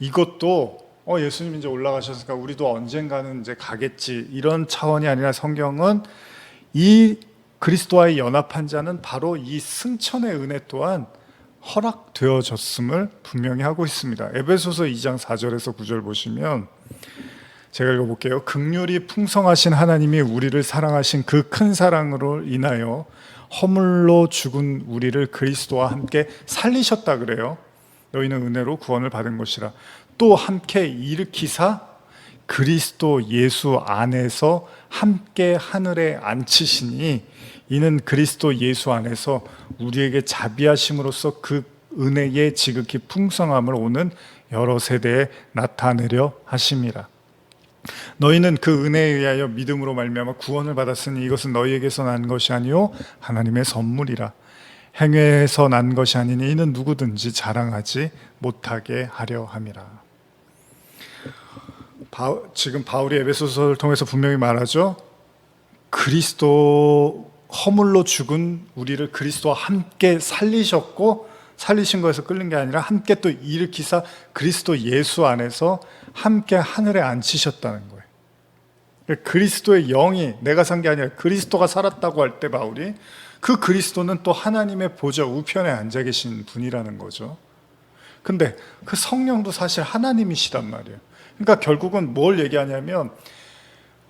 이것도 예수님 이제 올라가셨으니까 우리도 언젠가는 이제 가겠지, 이런 차원이 아니라 성경은 이 그리스도와의 연합한 자는 바로 이 승천의 은혜 또한 허락되어졌음을 분명히 하고 있습니다. 에베소서 2장 4절에서 9절 보시면, 제가 읽어볼게요. 긍휼이 풍성하신 하나님이 우리를 사랑하신 그 큰 사랑으로 인하여 허물로 죽은 우리를 그리스도와 함께 살리셨다 그래요. 너희는 은혜로 구원을 받은 것이라. 또 함께 일으키사 그리스도 예수 안에서 함께 하늘에 앉히시니, 이는 그리스도 예수 안에서 우리에게 자비하심으로써 그 은혜의 지극히 풍성함을 오는 여러 세대에 나타내려 하심이라. 너희는 그 은혜에 의하여 믿음으로 말미암아 구원을 받았으니 이것은 너희에게서 난 것이 아니요 하나님의 선물이라. 행위에서 난 것이 아니니 이는 누구든지 자랑하지 못하게 하려 함이라. 지금 바울이 에베소서를 통해서 분명히 말하죠. 그리스도, 허물로 죽은 우리를 그리스도와 함께 살리셨고, 살리신 거에서 끌린 게 아니라 함께 또 일으키사 그리스도 예수 안에서 함께 하늘에 앉히셨다는 거예요. 그리스도의 영이 내가 산 게 아니라 그리스도가 살았다고 할 때 바울이, 그 그리스도는 또 하나님의 보좌 우편에 앉아 계신 분이라는 거죠. 근데 그 성령도 사실 하나님이시단 말이에요. 그러니까 결국은 뭘 얘기하냐면,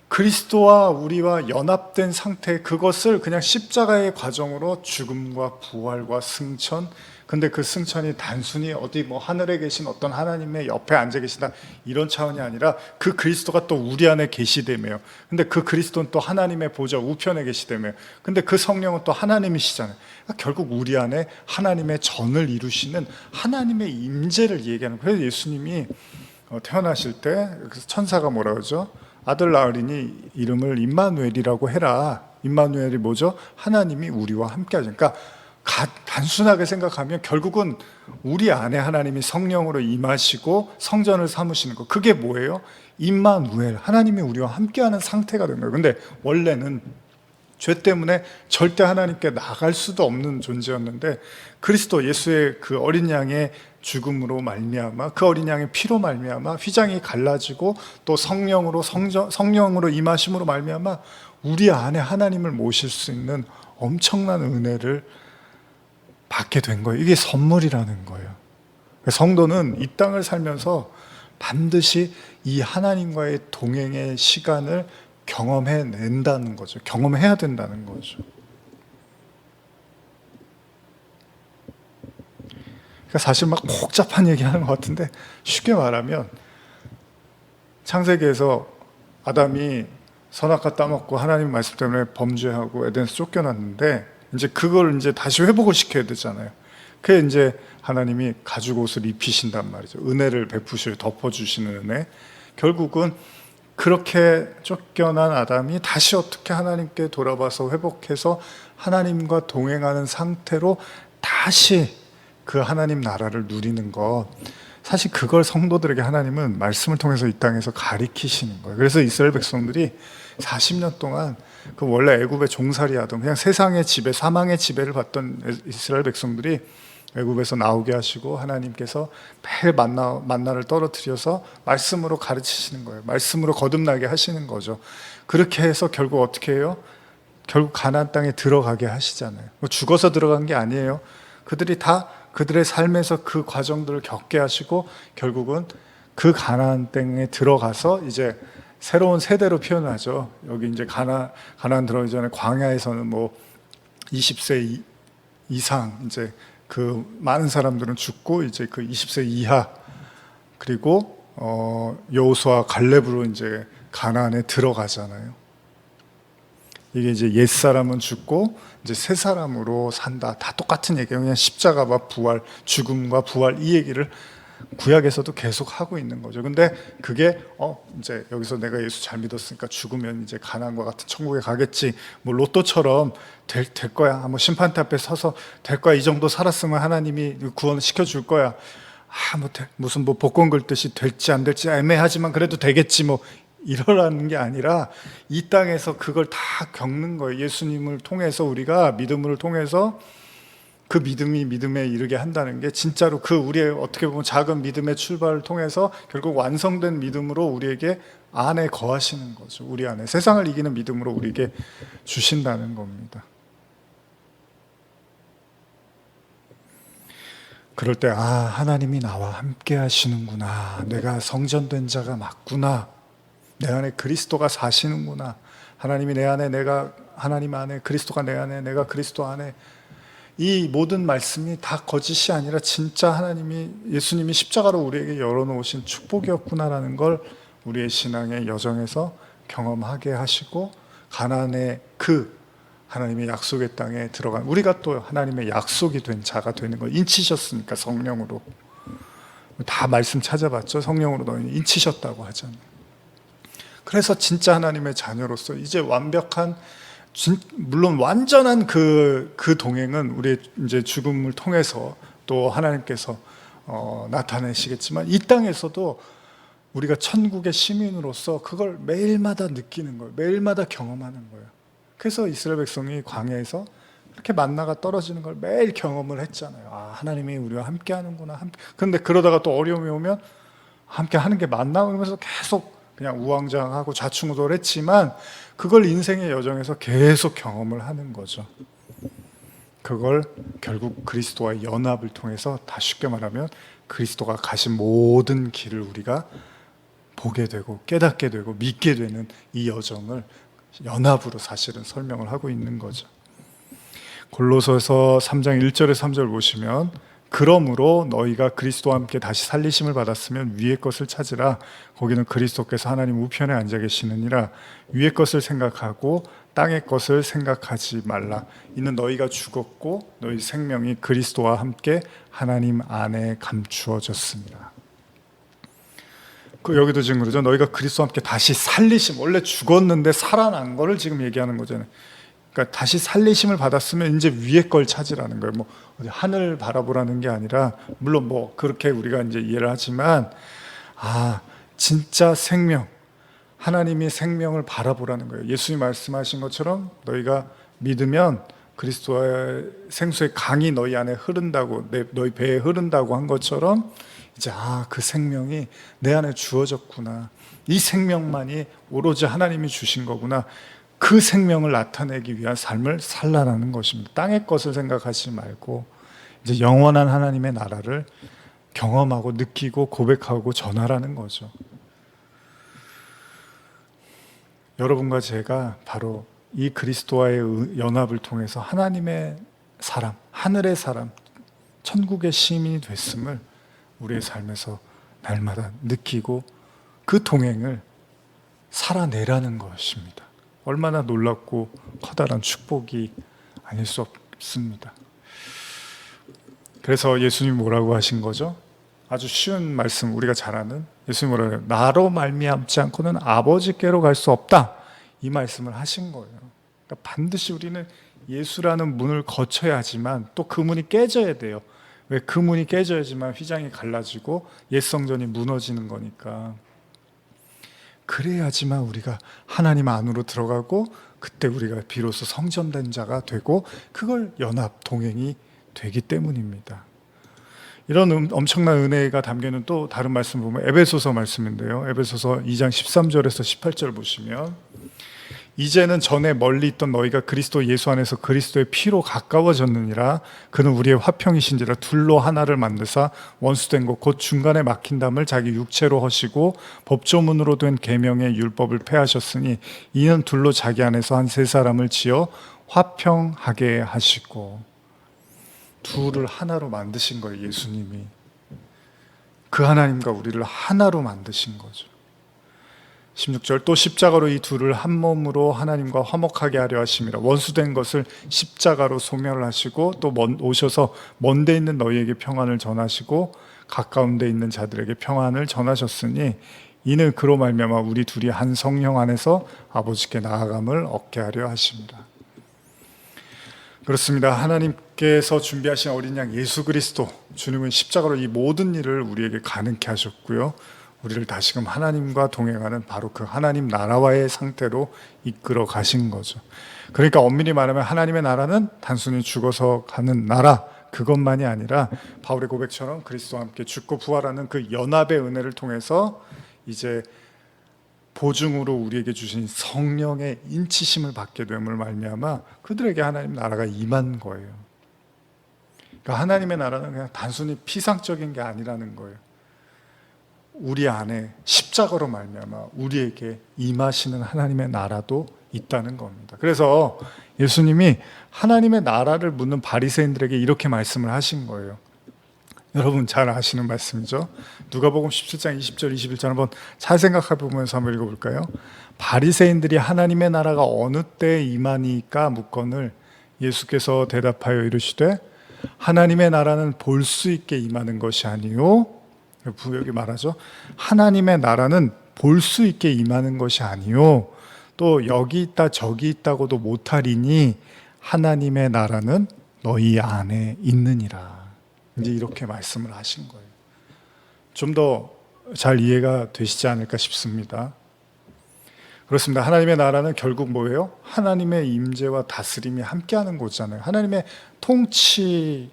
그리스도와 우리와 연합된 상태, 그것을 그냥 십자가의 과정으로 죽음과 부활과 승천, 근데 그 승천이 단순히 어디 뭐 하늘에 계신 어떤 하나님의 옆에 앉아 계시다 이런 차원이 아니라 그 그리스도가 또 우리 안에 계시되며, 근데 그 그리스도는 또 하나님의 보좌 우편에 계시되며, 근데 그 성령은 또 하나님이시잖아요. 그러니까 결국 우리 안에 하나님의 전을 이루시는 하나님의 임재를 얘기하는 거예요. 그래서 예수님이 태어나실 때 천사가 뭐라 그러죠? 아들 낳으리니 이름을 임마누엘이라고 해라. 임마누엘이 뭐죠? 하나님이 우리와 함께 하죠. 그러니까 단순하게 생각하면 결국은 우리 안에 하나님이 성령으로 임하시고 성전을 삼으시는 거, 그게 뭐예요? 임마누엘, 하나님이 우리와 함께하는 상태가 된 거예요. 근데 원래는 죄 때문에 절대 하나님께 나갈 수도 없는 존재였는데, 그리스도 예수의 그 어린 양의 죽음으로 말미암아, 그 어린 양의 피로 말미암아 휘장이 갈라지고 또 성령으로 임하심으로 말미암아 우리 안에 하나님을 모실 수 있는 엄청난 은혜를 받게 된 거예요. 이게 선물이라는 거예요. 성도는 이 땅을 살면서 반드시 이 하나님과의 동행의 시간을 경험해낸다는 거죠. 경험해야 된다는 거죠. 그러니까 사실 막 복잡한 얘기 하는 것 같은데, 쉽게 말하면 창세기에서 아담이 선악과 따먹고 하나님 말씀 때문에 범죄하고 에덴에서 쫓겨났는데, 이제 그걸 이제 다시 회복을 시켜야 되잖아요. 그게 이제 하나님이 가죽 옷을 입히신단 말이죠. 은혜를 베푸시고 덮어주시는 은혜. 결국은 그렇게 쫓겨난 아담이 다시 어떻게 하나님께 돌아와서 회복해서 하나님과 동행하는 상태로 다시 그 하나님 나라를 누리는 것, 사실 그걸 성도들에게 하나님은 말씀을 통해서 이 땅에서 가리키시는 거예요. 그래서 이스라엘 백성들이 40년 동안 그 원래 애굽에 종살이 하던 그냥 세상의 지배, 사망의 지배를 받던 이스라엘 백성들이 애굽에서 나오게 하시고 하나님께서 매일 만나를 떨어뜨려서 말씀으로 가르치시는 거예요. 말씀으로 거듭나게 하시는 거죠. 그렇게 해서 결국 어떻게 해요? 결국 가나안 땅에 들어가게 하시잖아요. 죽어서 들어간 게 아니에요. 그들이 다 그들의 삶에서 그 과정들을 겪게 하시고 결국은 그 가나안 땅에 들어가서 이제 새로운 세대로 표현하죠. 여기 이제 가나안 들어가기 전에 광야에서는 뭐 20세 이상 이제 그 많은 사람들은 죽고 이제 그 20세 이하, 그리고 여호수아 갈렙으로 이제 가나안에 들어가잖아요. 이게 이제 옛 사람은 죽고 이제 새 사람으로 산다. 다 똑같은 얘기예요. 그냥 십자가와 부활, 죽음과 부활, 이 얘기를 구약에서도 계속 하고 있는 거죠. 근데 그게 이제 여기서 내가 예수 잘 믿었으니까 죽으면 이제 가나안과 같은 천국에 가겠지. 뭐 로또처럼 될 거야. 뭐 심판대 앞에 서서 될 거야. 이 정도 살았으면 하나님이 구원 시켜줄 거야. 무슨 뭐 복권 긁듯이 될지 안 될지 애매하지만 그래도 되겠지. 뭐 이러라는 게 아니라 이 땅에서 그걸 다 겪는 거예요. 예수님을 통해서 우리가 믿음을 통해서 그 믿음이 믿음에 이르게 한다는 게 진짜로 그 우리의 어떻게 보면 작은 믿음의 출발을 통해서 결국 완성된 믿음으로 우리에게 안에 거하시는 거죠. 우리 안에 세상을 이기는 믿음으로 우리에게 주신다는 겁니다. 그럴 때 하나님이 나와 함께 하시는구나. 내가 성전된 자가 맞구나. 내 안에 그리스도가 사시는구나. 하나님이 내 안에, 내가 하나님 안에, 그리스도가 내 안에, 내가 그리스도 안에. 이 모든 말씀이 다 거짓이 아니라 진짜 하나님이, 예수님이 십자가로 우리에게 열어놓으신 축복이었구나라는 걸 우리의 신앙의 여정에서 경험하게 하시고, 가나안의 그 하나님의 약속의 땅에 들어간 우리가 또 하나님의 약속이 된 자가 되는 걸 인치셨으니까. 성령으로 다 말씀 찾아봤죠. 성령으로 너희는 인치셨다고 하잖아요. 그래서 진짜 하나님의 자녀로서 이제 완벽한, 물론 완전한 그 동행은 우리의 이제 죽음을 통해서 또 하나님께서 나타내시겠지만, 이 땅에서도 우리가 천국의 시민으로서 그걸 매일마다 느끼는 거예요. 매일마다 경험하는 거예요. 그래서 이스라엘 백성이 광야에서 이렇게 만나가 떨어지는 걸 매일 경험을 했잖아요. 하나님이 우리와 함께 하는구나. 그런데 그러다가 또 어려움이 오면 함께 하는 게 맞나? 그러면서 계속 그냥 우왕좌왕하고 좌충우돌했지만 그걸 인생의 여정에서 계속 경험을 하는 거죠. 그걸 결국 그리스도와의 연합을 통해서, 다 쉽게 말하면 그리스도가 가신 모든 길을 우리가 보게 되고 깨닫게 되고 믿게 되는 이 여정을 연합으로 사실은 설명을 하고 있는 거죠. 골로새서 3장 1절에서 3절 보시면, 그러므로 너희가 그리스도와 함께 다시 살리심을 받았으면 위의 것을 찾으라. 거기는 그리스도께서 하나님 우편에 앉아 계시느니라. 위의 것을 생각하고 땅의 것을 생각하지 말라. 이는 너희가 죽었고 너희 생명이 그리스도와 함께 하나님 안에 감추어졌습니다. 여기도 지금 그러죠. 너희가 그리스도와 함께 다시 살리심, 원래 죽었는데 살아난 거를 지금 얘기하는 거잖아요. 그러니까 다시 살리심을 받았으면 이제 위의 걸 찾으라는 거예요. 뭐 어디 하늘 바라보라는 게 아니라, 물론 뭐 그렇게 우리가 이제 이해를 하지만, 진짜 생명, 하나님의 생명을 바라보라는 거예요. 예수님이 말씀하신 것처럼 너희가 믿으면 그리스도의 생수의 강이 너희 안에 흐른다고, 너희 배에 흐른다고 한 것처럼, 이제 그 생명이 내 안에 주어졌구나. 이 생명만이 오로지 하나님이 주신 거구나. 그 생명을 나타내기 위한 삶을 살라는 것입니다. 땅의 것을 생각하지 말고 이제 영원한 하나님의 나라를 경험하고 느끼고 고백하고 전하라는 거죠. 여러분과 제가 바로 이 그리스도와의 연합을 통해서 하나님의 사람, 하늘의 사람, 천국의 시민이 됐음을 우리의 삶에서 날마다 느끼고 그 동행을 살아내라는 것입니다. 얼마나 놀랍고 커다란 축복이 아닐 수 깊습니다. 그래서 예수님이 뭐라고 하신 거죠? 아주 쉬운 말씀, 우리가 잘 아는 예수님이 뭐라고 해요? 나로 말미암지 않고는 아버지께로 갈 수 없다, 이 말씀을 하신 거예요. 그러니까 반드시 우리는 예수라는 문을 거쳐야 하지만 또 그 문이 깨져야 돼요. 왜? 그 문이 깨져야지만 휘장이 갈라지고 옛 성전이 무너지는 거니까. 그래야지만 우리가 하나님 안으로 들어가고 그때 우리가 비로소 성전된 자가 되고 그걸 연합 동행이 되기 때문입니다. 이런 엄청난 은혜가 담겨있는 또 다른 말씀 보면 에베소서 말씀인데요, 에베소서 2장 13절에서 18절 보시면, 이제는 전에 멀리 있던 너희가 그리스도 예수 안에서 그리스도의 피로 가까워졌느니라. 그는 우리의 화평이신지라. 둘로 하나를 만드사 원수된 것 곧 중간에 막힌 담을 자기 육체로 허시고 법조문으로 된 계명의 율법을 폐하셨으니 이는 둘로 자기 안에서 한 세 사람을 지어 화평하게 하시고. 둘을 하나로 만드신 거예요. 예수님이 그 하나님과 우리를 하나로 만드신 거죠. 16절, 또 십자가로 이 둘을 한 몸으로 하나님과 화목하게 하려 하심이라. 원수된 것을 십자가로 소멸하시고 또 오셔서 먼 데 있는 너희에게 평안을 전하시고 가까운 데 있는 자들에게 평안을 전하셨으니 이는 그로 말미암아 우리 둘이 한 성령 안에서 아버지께 나아감을 얻게 하려 하심이라. 그렇습니다. 하나님께서 준비하신 어린 양 예수 그리스도, 주님은 십자가로 이 모든 일을 우리에게 가능케 하셨고요, 우리를 다시금 하나님과 동행하는 바로 그 하나님 나라와의 상태로 이끌어 가신 거죠. 그러니까 엄밀히 말하면 하나님의 나라는 단순히 죽어서 가는 나라, 그것만이 아니라 바울의 고백처럼 그리스도와 함께 죽고 부활하는 그 연합의 은혜를 통해서 이제 보증으로 우리에게 주신 성령의 인치심을 받게 됨을 말미암아 그들에게 하나님 나라가 임한 거예요. 그러니까 하나님의 나라는 그냥 단순히 피상적인 게 아니라는 거예요. 우리 안에 십자가로 말미암아 우리에게 임하시는 하나님의 나라도 있다는 겁니다. 그래서 예수님이 하나님의 나라를 묻는 바리새인들에게 이렇게 말씀을 하신 거예요. 여러분 잘 아시는 말씀이죠. 누가복음 17장 20절 21절 한번 잘 생각해 보면서 한번 읽어볼까요? 바리새인들이 하나님의 나라가 어느 때에 임하니까 묻거늘 예수께서 대답하여 이르시되 하나님의 나라는 볼 수 있게 임하는 것이 아니요, 여기 말하죠. 하나님의 나라는 볼 수 있게 임하는 것이 아니요, 또 여기 있다 저기 있다고도 못하리니 하나님의 나라는 너희 안에 있느니라. 이제 이렇게 말씀을 하신 거예요. 좀 더 잘 이해가 되시지 않을까 싶습니다. 그렇습니다. 하나님의 나라는 결국 뭐예요? 하나님의 임재와 다스림이 함께하는 곳이잖아요. 하나님의 통치를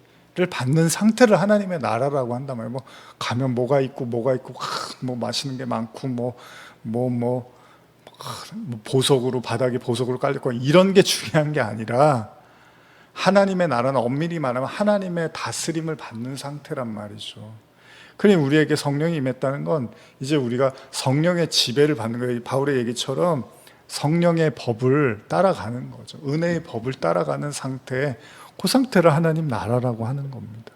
받는 상태를 하나님의 나라라고 한단 말이에요. 뭐 가면 뭐가 있고 뭐 맛있는 게 많고 보석으로 바닥에 보석으로 깔렸고 이런 게 중요한 게 아니라 하나님의 나라는 엄밀히 말하면 하나님의 다스림을 받는 상태란 말이죠. 그러니 우리에게 성령이 임했다는 건 이제 우리가 성령의 지배를 받는 거예요. 바울의 얘기처럼 성령의 법을 따라가는 거죠. 은혜의 법을 따라가는 상태, 그 상태를 하나님 나라라고 하는 겁니다.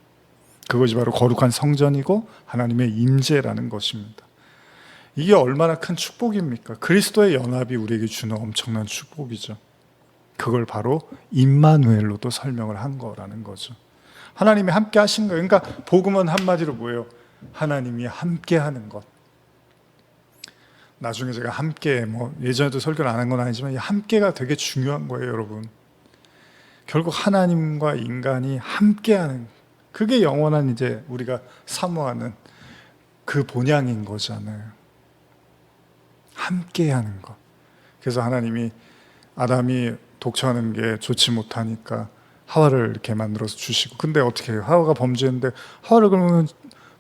그것이 바로 거룩한 성전이고 하나님의 임재라는 것입니다. 이게 얼마나 큰 축복입니까? 그리스도의 연합이 우리에게 주는 엄청난 축복이죠. 그걸 바로 임마누엘로도 설명을 한 거라는 거죠. 하나님이 함께 하신 거예요. 그러니까 복음은 한마디로 뭐예요? 하나님이 함께 하는 것. 나중에 제가 함께 예전에도 설교를 안 한 건 아니지만 이 함께가 되게 중요한 거예요, 여러분. 결국 하나님과 인간이 함께하는, 그게 영원한 이제 우리가 사모하는 그 본향인 거잖아요. 함께하는 것. 그래서 하나님이 아담이 독처하는 게 좋지 못하니까 하와를 이렇게 만들어서 주시고, 근데 어떻게 해요? 하와가 범죄했는데 하와를 그러면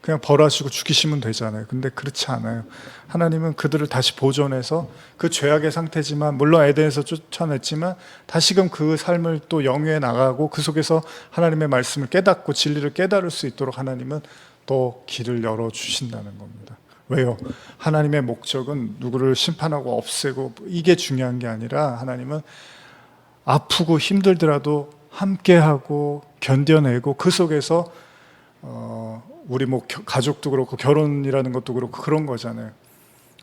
그냥 벌하시고 죽이시면 되잖아요. 근데 그렇지 않아요. 하나님은 그들을 다시 보존해서 그 죄악의 상태지만, 물론 에덴에서 쫓아냈지만 다시금 그 삶을 또 영위해 나가고 그 속에서 하나님의 말씀을 깨닫고 진리를 깨달을 수 있도록 하나님은 또 길을 열어주신다는 겁니다. 왜요? 하나님의 목적은 누구를 심판하고 없애고 이게 중요한 게 아니라 하나님은 아프고 힘들더라도 함께하고 견뎌내고 그 속에서 우리 가족도 그렇고 결혼이라는 것도 그렇고 그런 거잖아요.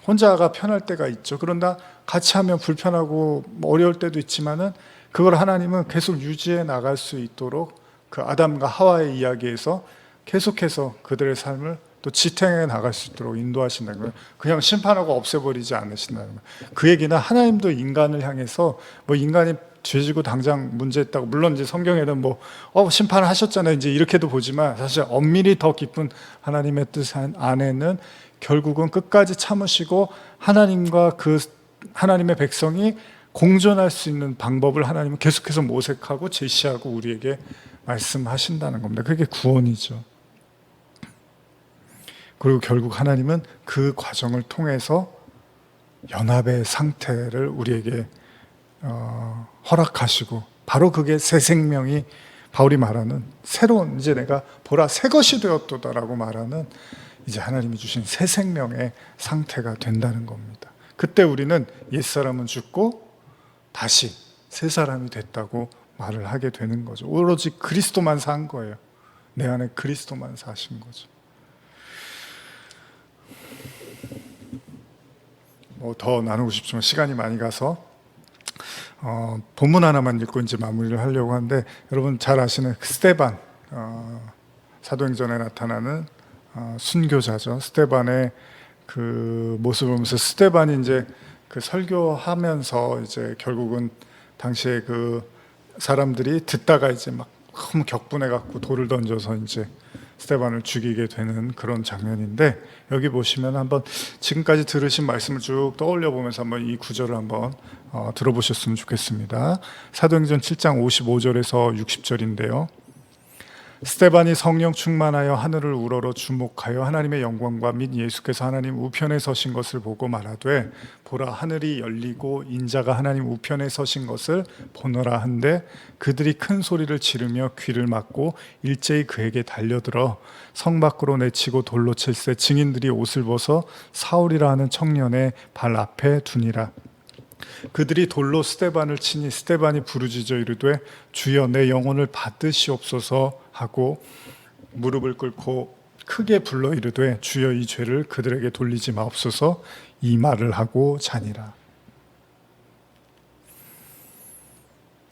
혼자가 편할 때가 있죠. 그러나 같이 하면 불편하고 어려울 때도 있지만은 그걸 하나님은 계속 유지해 나갈 수 있도록 그 아담과 하와의 이야기에서 계속해서 그들의 삶을 또 지탱해 나갈 수 있도록 인도하신다는 거예요. 그냥 심판하고 없애버리지 않으신다는 거예요. 그 얘기는 하나님도 인간을 향해서 뭐 인간이 죄지고 당장 문제했다고, 물론 이제 성경에는 뭐 심판하셨잖아요 이제 이렇게도 보지만, 사실 엄밀히 더 깊은 하나님의 뜻 안에는 결국은 끝까지 참으시고 하나님과 그 하나님의 백성이 공존할 수 있는 방법을 하나님은 계속해서 모색하고 제시하고 우리에게 말씀하신다는 겁니다. 그게 구원이죠. 그리고 결국 하나님은 그 과정을 통해서 연합의 상태를 우리에게 허락하시고, 바로 그게 새 생명이, 바울이 말하는 새로운, 이제 내가 보라 새 것이 되었도다라고 말하는 이제 하나님이 주신 새 생명의 상태가 된다는 겁니다. 그때 우리는 옛사람은 죽고 다시 새 사람이 됐다고 말을 하게 되는 거죠. 오로지 그리스도만 산 거예요. 내 안에 그리스도만 사신 거죠. 뭐 더 나누고 싶지만 시간이 많이 가서 본문 하나만 읽고 이제 마무리를 하려고 하는데, 여러분 잘 아시는 스데반, 사도행전에 나타나는 순교자죠. 스데반의 그 모습을 보면서, 스데반이 이제 그 설교하면서 이제 결국은 당시에 그 사람들이 듣다가 이제 막 너무 격분해 갖고 돌을 던져서 이제 스데반을 죽이게 되는 그런 장면인데, 여기 보시면 한번 지금까지 들으신 말씀을 쭉 떠올려 보면서 한번 이 구절을 한번 들어보셨으면 좋겠습니다. 사도행전 7장 55절에서 60절인데요. 스데반이 성령 충만하여 하늘을 우러러 주목하여 하나님의 영광과 및 예수께서 하나님 우편에 서신 것을 보고 말하되, 보라 하늘이 열리고 인자가 하나님 우편에 서신 것을 보노라 한데, 그들이 큰 소리를 지르며 귀를 막고 일제히 그에게 달려들어 성 밖으로 내치고 돌로 칠세 증인들이 옷을 벗어 사울이라 하는 청년의 발 앞에 두니라. 그들이 돌로 스데반을 치니 스데반이 부르짖어 이르되 주여 내 영혼을 받으시옵소서 하고 무릎을 꿇고 크게 불러 이르되 주여 이 죄를 그들에게 돌리지 마옵소서, 이 말을 하고 자니라.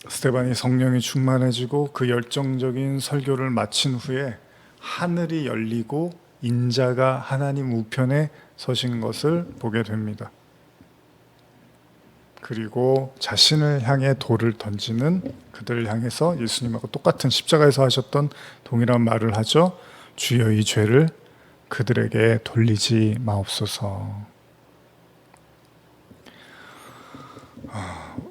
스데반이 성령이 충만해지고 그 열정적인 설교를 마친 후에 하늘이 열리고 인자가 하나님 우편에 서신 것을 보게 됩니다. 그리고 자신을 향해 돌을 던지는 그들을 향해서 예수님하고 똑같은 십자가에서 하셨던 동일한 말을 하죠. 주여 이 죄를 그들에게 돌리지 마옵소서.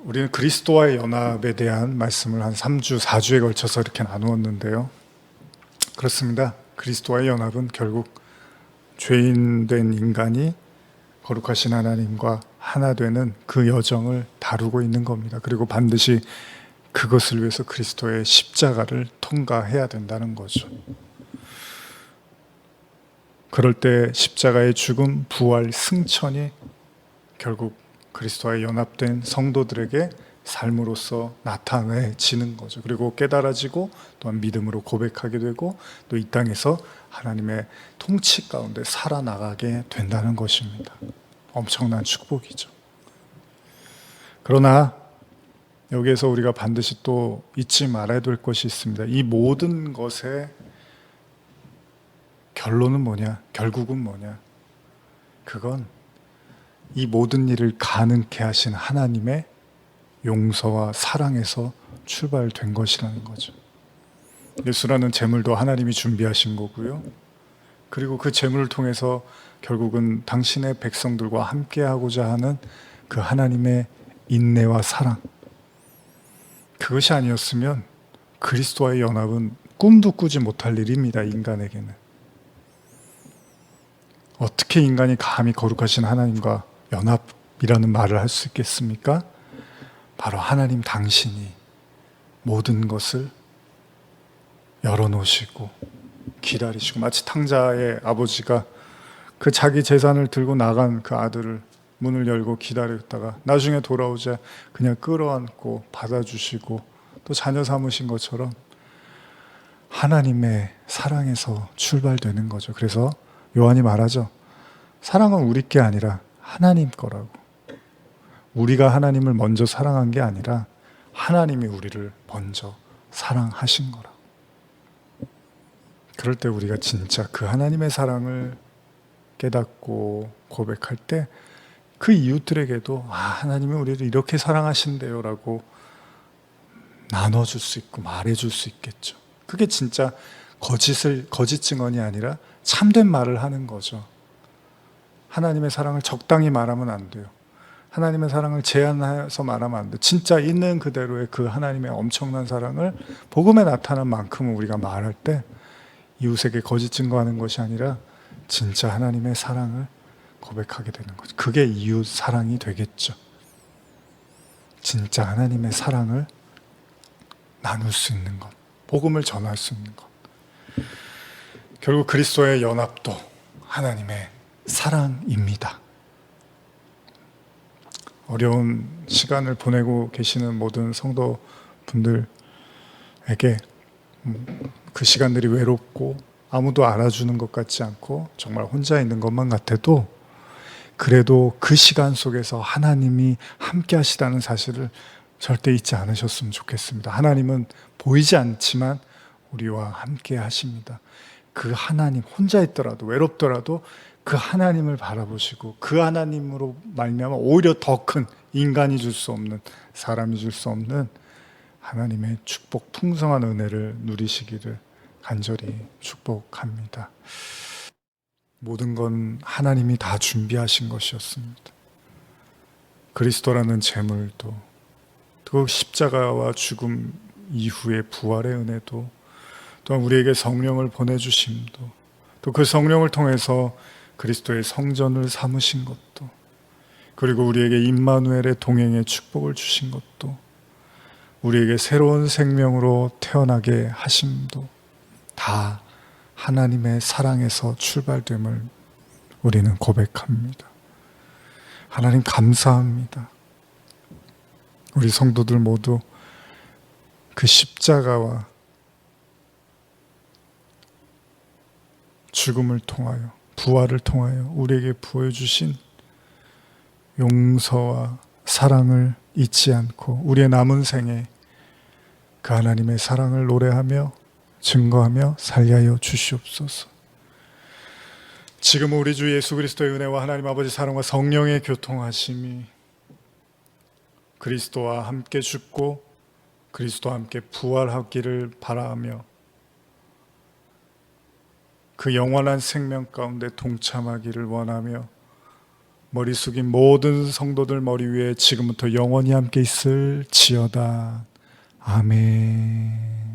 우리는 그리스도와의 연합에 대한 말씀을 한 3주, 4주에 걸쳐서 이렇게 나누었는데요. 그렇습니다. 그리스도와의 연합은 결국 죄인된 인간이 거룩하신 하나님과 하나 되는 그 여정을 다루고 있는 겁니다. 그리고 반드시 그것을 위해서 그리스도의 십자가를 통과해야 된다는 거죠. 그럴 때 십자가의 죽음, 부활, 승천이 결국 그리스도와 연합된 성도들에게 삶으로서 나타내지는 거죠. 그리고 깨달아지고 또한 믿음으로 고백하게 되고 또 이 땅에서 하나님의 통치 가운데 살아나가게 된다는 것입니다. 엄청난 축복이죠. 그러나 여기에서 우리가 반드시 또 잊지 말아야 될 것이 있습니다. 이 모든 것의 결론은 뭐냐? 결국은 뭐냐? 그건 이 모든 일을 가능케 하신 하나님의 용서와 사랑에서 출발된 것이라는 거죠. 예수라는 제물도 하나님이 준비하신 거고요. 그리고 그 제물을 통해서 결국은 당신의 백성들과 함께하고자 하는 그 하나님의 인내와 사랑, 그것이 아니었으면 그리스도와의 연합은 꿈도 꾸지 못할 일입니다. 인간에게는. 어떻게 인간이 감히 거룩하신 하나님과 연합이라는 말을 할 수 있겠습니까? 바로 하나님 당신이 모든 것을 열어놓으시고 기다리시고, 마치 탕자의 아버지가 그 자기 재산을 들고 나간 그 아들을 문을 열고 기다렸다가 나중에 돌아오자 그냥 끌어안고 받아주시고 또 자녀 삼으신 것처럼 하나님의 사랑에서 출발되는 거죠. 그래서 요한이 말하죠. 사랑은 우리 게 아니라 하나님 거라고. 우리가 하나님을 먼저 사랑한 게 아니라 하나님이 우리를 먼저 사랑하신 거라. 그럴 때 우리가 진짜 그 하나님의 사랑을 깨닫고 고백할 때 그 이웃들에게도 하나님이 우리를 이렇게 사랑하신대요 라고 나눠줄 수 있고 말해줄 수 있겠죠. 그게 진짜 거짓 증언이 아니라 참된 말을 하는 거죠. 하나님의 사랑을 적당히 말하면 안 돼요. 하나님의 사랑을 제한해서 말하면 안 돼요. 진짜 있는 그대로의 그 하나님의 엄청난 사랑을 복음에 나타난 만큼은 우리가 말할 때 이웃에게 거짓 증거하는 것이 아니라 진짜 하나님의 사랑을 고백하게 되는 거죠. 그게 이웃 사랑이 되겠죠. 진짜 하나님의 사랑을 나눌 수 있는 것, 복음을 전할 수 있는 것. 결국 그리스도의 연합도 하나님의 사랑입니다. 어려운 시간을 보내고 계시는 모든 성도분들에게 그 시간들이 외롭고 아무도 알아주는 것 같지 않고 정말 혼자 있는 것만 같아도 그래도 그 시간 속에서 하나님이 함께 하시다는 사실을 절대 잊지 않으셨으면 좋겠습니다. 하나님은 보이지 않지만 우리와 함께 하십니다. 그 하나님, 혼자 있더라도 외롭더라도 그 하나님을 바라보시고 그 하나님으로 말미암아 오히려 더 큰, 인간이 줄 수 없는, 사람이 줄 수 없는 하나님의 축복, 풍성한 은혜를 누리시기를 간절히 축복합니다. 모든 건 하나님이 다 준비하신 것이었습니다. 그리스도라는 제물도, 그 십자가와 죽음 이후의 부활의 은혜도, 또한 우리에게 성령을 보내주심도, 또 그 성령을 통해서 그리스도의 성전을 삼으신 것도, 그리고 우리에게 임마누엘의 동행의 축복을 주신 것도, 우리에게 새로운 생명으로 태어나게 하심도 다 하나님의 사랑에서 출발됨을 우리는 고백합니다. 하나님 감사합니다. 우리 성도들 모두 그 십자가와 죽음을 통하여, 부활을 통하여 우리에게 보여주신 용서와 사랑을 잊지 않고 우리의 남은 생에 그 하나님의 사랑을 노래하며 증거하며 살게 하여 주시옵소서. 지금 우리 주 예수 그리스도의 은혜와 하나님 아버지 사랑과 성령의 교통하심이 그리스도와 함께 죽고 그리스도와 함께 부활하기를 바라며 그 영원한 생명 가운데 동참하기를 원하며 머리 숙인 모든 성도들 머리 위에 지금부터 영원히 함께 있을지어다. 아멘.